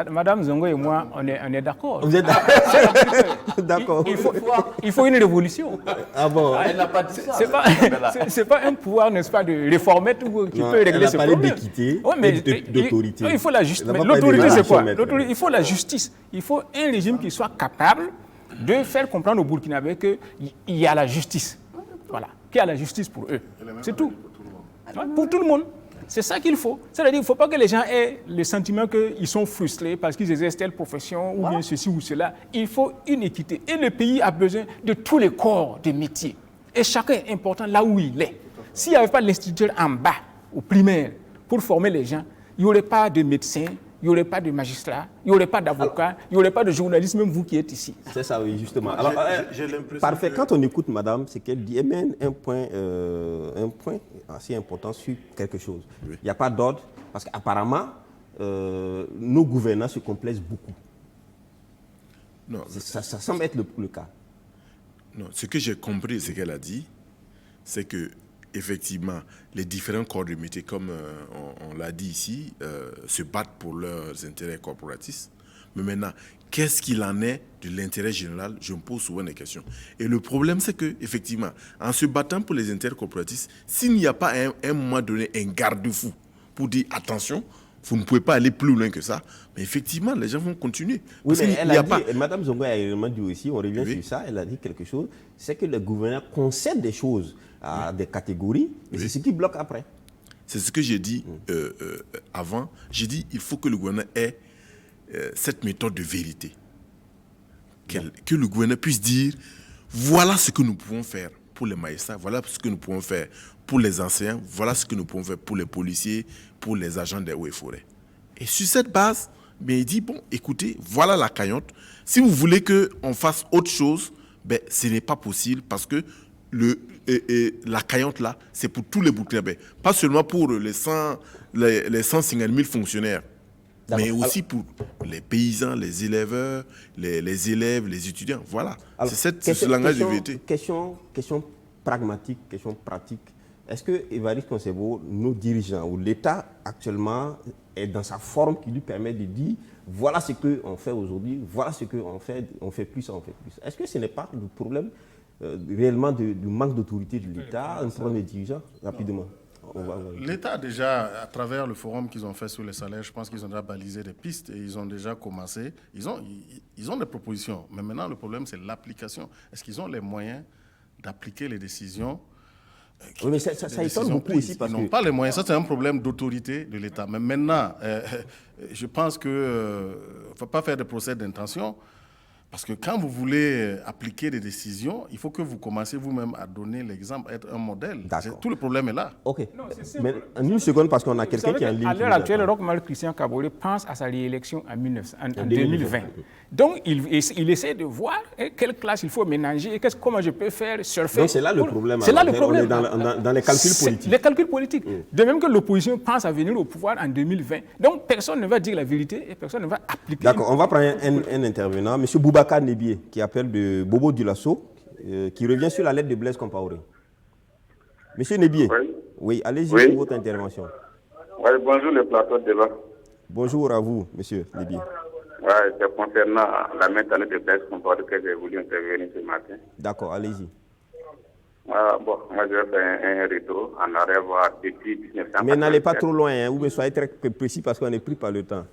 Madame Zongo et moi, on est d'accord. Vous êtes d'accord? Il faut une révolution. Ah bon? Elle n'a pas dit ça. C'est pas un pouvoir, n'est-ce pas, de réformer tout qui peut régler ce problème. Elle a parlé d'équité et d'autorité. Il faut la justice. Mais l'autorité, c'est quoi? Il faut la justice. Il faut un régime qui soit capable de faire comprendre aux Burkinabés qu'il y a la justice. Voilà. Qu'il y a la justice pour eux. C'est tout. Pour tout le monde. C'est ça qu'il faut. C'est-à-dire qu'il ne faut pas que les gens aient le sentiment qu'ils sont frustrés parce qu'ils exercent telle profession ou bien ceci ou cela. Il faut une équité. Et le pays a besoin de tous les corps de métier. Et chacun est important là où il est. S'il n'y avait pas l'instituteur en bas, au primaire, pour former les gens, il n'y aurait pas de médecins, il n'y aurait pas de magistrats, il n'y aurait pas d'avocats, il n'y aurait pas de journalistes, même vous qui êtes ici. C'est ça, oui, justement. Alors, parfait. Quand on écoute madame, c'est qu'elle dit, elle mène un point assez important sur quelque chose. Oui. Il n'y a pas d'ordre, parce qu'apparemment, nos gouvernants se complaisent beaucoup. Non, ça semble être le cas. Non, ce que j'ai compris, ce qu'elle a dit, c'est que effectivement, les différents corps de métier, comme on l'a dit ici, se battent pour leurs intérêts corporatistes. Mais maintenant, qu'est-ce qu'il en est de l'intérêt général? Je me pose souvent des questions. Et le problème, c'est qu'effectivement, en se battant pour les intérêts corporatistes, s'il n'y a pas à un moment donné un garde-fou pour dire attention, vous ne pouvez pas aller plus loin que ça, mais effectivement, les gens vont continuer. Oui, mais elle a dit, Madame Zongo a également dit aussi, on revient sur ça, elle a dit quelque chose, c'est que le gouverneur concède des choses à des catégories, et c'est ce qui bloque après. C'est ce que j'ai dit avant. J'ai dit il faut que le gouverneur ait cette méthode de vérité. Que le gouverneur puisse dire voilà ce que nous pouvons faire pour les magistrats, voilà ce que nous pouvons faire pour les enseignants, voilà ce que nous pouvons faire pour les policiers, pour les agents des eaux et forêts. Et sur cette base, il dit, bon, écoutez, voilà la cagnotte. Si vous voulez qu'on fasse autre chose, ce n'est pas possible parce que la cagnotte là, c'est pour tous les Burkinabés. Pas seulement pour les 150 000 fonctionnaires, mais aussi pour les paysans, les éleveurs, les élèves, les étudiants. Voilà, c'est ce langage de vérité. Question pragmatique, question pratique. Est-ce que Évariste Concevo, nos dirigeants ou l'État actuellement est dans sa forme qui lui permet de dire voilà ce qu'on fait aujourd'hui, voilà ce qu'on fait, on fait plus, on fait plus. Est-ce que ce n'est pas le problème réellement du manque d'autorité de l'État, un problème des dirigeants, rapidement? L'État, déjà, à travers le forum qu'ils ont fait sur les salaires, je pense qu'ils ont déjà balisé des pistes et ils ont déjà commencé. Ils ont des propositions. Mais maintenant, le problème, c'est l'application. Est-ce qu'ils ont les moyens d'appliquer les décisions? Oui, mais ça étonne beaucoup aussi parce qu'ils n'ont pas les moyens. Ça, c'est un problème d'autorité de l'État. Mais maintenant, je pense qu'il ne faut pas faire de procès d'intention. Parce que quand vous voulez appliquer des décisions, il faut que vous commenciez vous-même à donner l'exemple, à être un modèle. Tout le problème est là. OK. Mais en une seconde, parce qu'on a quelqu'un qui est en ligne. À l'heure actuelle, Roch-Marc Christian Kaboré pense à sa réélection en 2020. Donc, il essaie de voir quelle classe il faut ménager et comment je peux faire surfer. Donc, c'est là le problème. C'est là le problème. On est dans les calculs politiques. Les calculs politiques. De même que l'opposition pense à venir au pouvoir en 2020. Donc, personne ne va dire la vérité et personne ne va appliquer. D'accord, on va prendre un intervenant. Monsieur Boubacar Nebié, qui appelle de Bobo Dioulasso, qui revient sur la lettre de Blaise Compaoré. Monsieur Nebié, oui, allez-y pour votre intervention. Oui, bonjour le plateau de débat. Bonjour à vous, monsieur Nebié. Oui, c'est concernant la maintenance de Blaise Compaoré que j'ai voulu intervenir ce matin. D'accord, allez-y. Bon, moi je vais faire un retour en arrière voir depuis 1947. Mais n'allez pas trop loin, hein, ou soyez très précis parce qu'on est pris par le temps.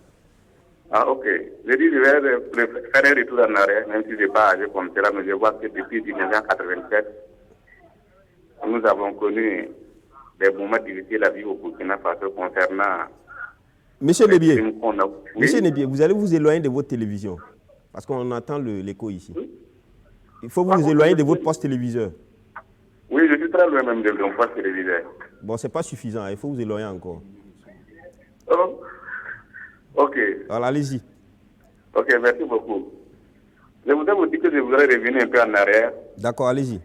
Ah, ok. Je dis, je vais faire un retour en arrière, même si je n'ai pas âgé comme cela, mais je vois que depuis 1987, nous avons connu des moments difficiles à vivre au Burkina Faso concernant... Monsieur Nebié, Monsieur Nebié, vous allez vous éloigner de votre télévision, parce qu'on entend l'écho ici. Il faut vous éloigner de votre poste téléviseur. Oui, je suis très loin même de mon poste téléviseur. Bon, ce n'est pas suffisant, il faut vous éloigner encore. Oh. Ok. Alors, allez-y. Ok, merci beaucoup. Je voudrais vous dire que je voudrais revenir un peu en arrière. D'accord, allez-y.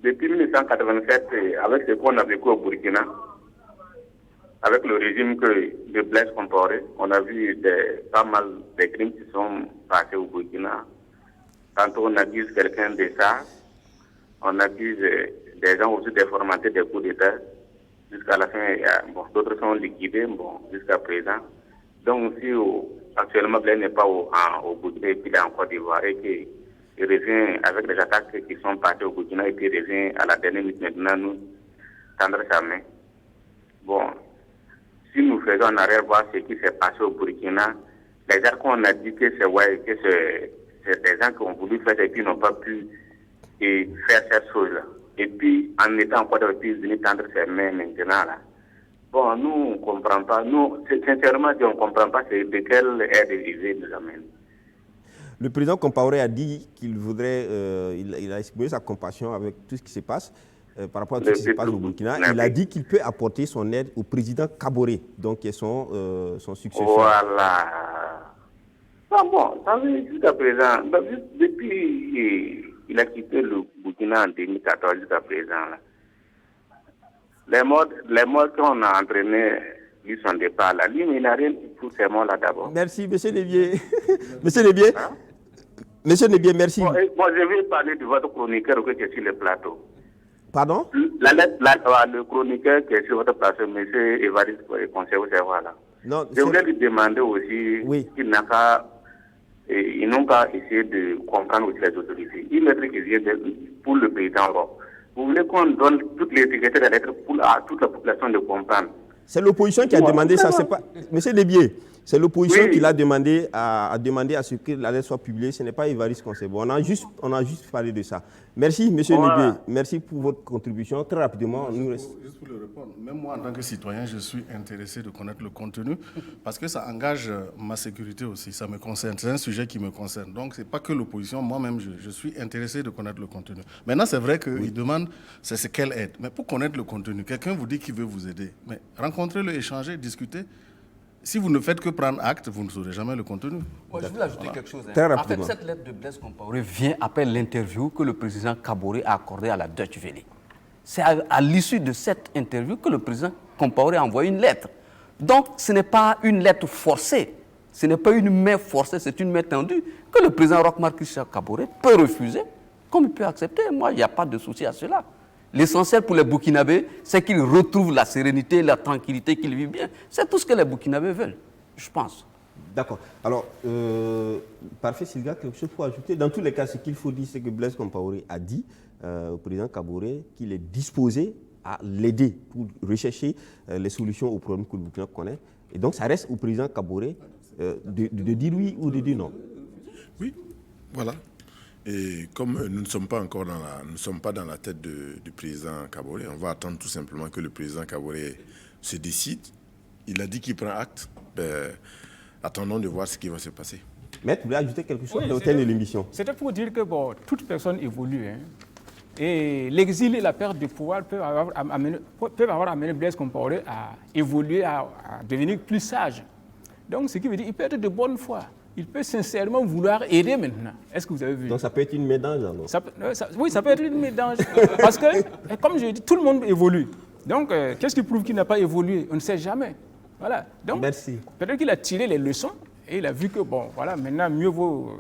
Depuis 1987, avec ce qu'on a vécu au Burkina, avec le régime de Blaise Compaoré, on a vu pas mal de crimes qui sont passés au Burkina. Tantôt on accuse quelqu'un de ça, on accuse des gens aussi de fomenter des coups d'État. Jusqu'à la fin, d'autres sont liquidés jusqu'à présent. Donc, si actuellement Blaise n'est pas au Burkina et qu'il est en Côte d'Ivoire et qu'il revient avec les attaques qui sont passées au Burkina et qu'il revient à la dernière minute maintenant nous tendre sa main. Bon, si nous faisons en arrière voir ce qui s'est passé au Burkina, les gens qu'on a dit que c'est des gens qui ont voulu faire et qui n'ont pas pu faire cette chose-là. Et puis, en étant en Côte d'Ivoire, ils venus tendre ses mains maintenant là. Bon, nous, on ne comprend pas. Nous, sincèrement, on ne comprend pas de quelle aide ils nous amènent. Le président Compaoré a dit qu'il voudrait, il a exprimé sa compassion avec tout ce qui se passe par rapport à tout ce qui se passe au Burkina. Il a dit qu'il peut apporter son aide au président Kaboré, donc qui est son successeur. Voilà. Bon, jusqu'à présent, depuis il a quitté le Burkina en 2014 jusqu'à présent, là. Les morts qu'on a entraînés, lui, son départ là. Lui, il n'a rien pour ces morts là d'abord. Merci, monsieur Nebié. Monsieur Nebié. Hein? Monsieur Nebié, merci. Moi, je vais parler de votre chroniqueur qui est sur le plateau. Pardon? Le chroniqueur qui est sur votre plateau, monsieur Évariste, conserve ses voix là. Non, je voulais lui demander aussi qu'ils n'ont qu'à essayer de comprendre aussi les autorités. Il me dit qu'il vient pour le président Roch. Vous voulez qu'on donne toutes les étiquettes de la lettre à toute la population de comprendre. C'est l'opposition qui a demandé ça. C'est pas... Monsieur Nebié, c'est l'opposition qui l'a demandé à ce que la lettre soit publiée. Ce n'est pas Évariste Concebo. On a juste parlé de ça. Merci, monsieur Nebié. Merci pour votre contribution. Très rapidement. Juste pour le répondre, même moi, en tant que citoyen, je suis intéressé de connaître le contenu parce que ça engage ma sécurité aussi. Ça me concerne. C'est un sujet qui me concerne. Donc, ce n'est pas que l'opposition. Moi-même, je suis intéressé de connaître le contenu. Maintenant, c'est vrai qu'ils demandent c'est quelle aide. Mais pour connaître le contenu, quelqu'un vous dit qu'il veut vous aider. Mais rencontrez-le, échangez, discutez. Si vous ne faites que prendre acte, vous ne saurez jamais le contenu. Moi, je voulais ajouter quelque chose. Hein. En fait, cette lettre de Blaise Compaoré vient après l'interview que le président Kaboré a accordée à la Deutsche Welle. C'est à l'issue de cette interview que le président Compaoré a envoyé une lettre. Donc, ce n'est pas une lettre forcée. Ce n'est pas une main forcée, c'est une main tendue que le président Roch-Marc Christian Kaboré peut refuser, comme il peut accepter. Moi, il n'y a pas de souci à cela. L'essentiel pour les Burkinabés, c'est qu'ils retrouvent la sérénité, la tranquillité, qu'ils vivent bien. C'est tout ce que les Burkinabés veulent, je pense. D'accord. Alors, parfait, Sylvia, quelque chose pour ajouter. Dans tous les cas, ce qu'il faut dire, c'est que Blaise Compaoré a dit au président Kaboré qu'il est disposé à l'aider pour rechercher les solutions aux problèmes que le Burkina connaît. Et donc, ça reste au président Kaboré de dire oui ou de dire non. Oui, voilà. Et comme nous ne sommes pas encore dans la tête du président Kaboré, on va attendre tout simplement que le président Kaboré se décide. Il a dit qu'il prend acte. Attendons de voir ce qui va se passer. Maître, vous voulez ajouter quelque chose Oui, au terme de l'émission? C'était pour dire que bon, toute personne évolue. Hein. Et l'exil et la perte de pouvoir peuvent avoir amené Blaise Compaoré à évoluer, à devenir plus sage. Donc, ce qui veut dire qu'il peut être de bonne foi. Il peut sincèrement vouloir aider maintenant. Est-ce que vous avez vu? Donc ça peut être une médange alors? Oui, ça peut être une médange. Parce que, comme je dis, tout le monde évolue. Donc, qu'est-ce qui prouve qu'il n'a pas évolué? On ne sait jamais. Voilà. Donc, merci. Peut-être qu'il a tiré les leçons et il a vu que, bon, voilà, maintenant, mieux vaut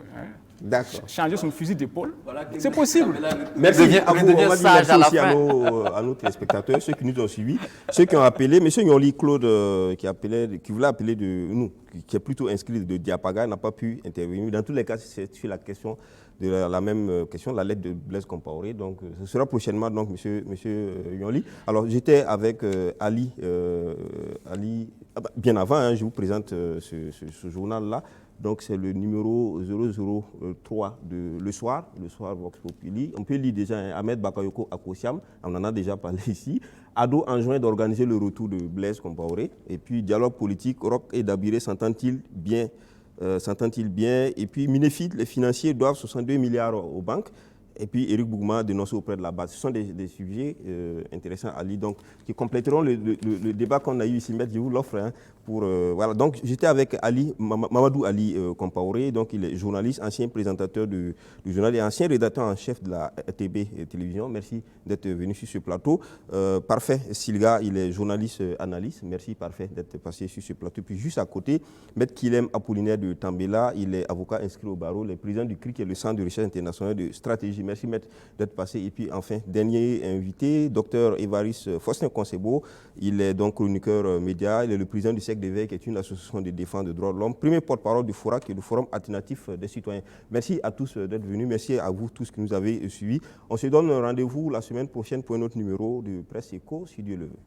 changer son fusil d'épaule. Voilà, c'est possible. Merci à vous. On va dire merci aussi à nos téléspectateurs, ceux qui nous ont suivis, ceux qui ont appelé. M. Nyoli Claude, qui voulait appeler de nous, qui est plutôt inscrit de Diapaga, n'a pas pu intervenir. Dans tous les cas, c'est sur la question de la même question, la lettre de Blaise Compaoré. Donc, ce sera prochainement, donc, M. Nyoli. Alors, j'étais avec Ali, bien avant, je vous présente ce journal-là. Donc, c'est le numéro 003 de Le Soir Vox Populi. On peut lire déjà Ahmed Bakayoko Akosiam, on en a déjà parlé ici. Ado enjoint d'organiser le retour de Blaise Compaoré. Et puis, dialogue politique, Roch et Dabiré s'entendent-ils bien? Et puis, Minefid, les financiers doivent 62 milliards aux banques. Et puis, Éric Bougouma dénoncé auprès de la base. Ce sont des sujets intéressants à lire, donc, qui compléteront le débat qu'on a eu ici. Je vous l'offre. Hein, voilà. Donc, j'étais avec Mamadou Ali Compaoré, donc il est journaliste, ancien présentateur du journal et ancien rédacteur en chef de la RTB Télévision. Merci d'être venu sur ce plateau. Parfait Silga, il est journaliste analyste. Merci Parfait d'être passé sur ce plateau. Puis juste à côté, Maître Kilem Apollinaire de Tambela, il est avocat inscrit au barreau, le président du CRI, qui est le Centre de recherche internationale de stratégie. Merci Maître d'être passé. Et puis enfin, dernier invité, Dr Évariste Faustin-Concebo, il est donc chroniqueur média, il est le président du Cercle d'éveil, qui est une association de défense des droits de l'homme, premier porte-parole du FORA, qui est le Forum alternatif des citoyens. Merci à tous d'être venus, merci à vous tous qui nous avez suivis. On se donne rendez-vous la semaine prochaine pour un autre numéro de Presse Éco, si Dieu le veut.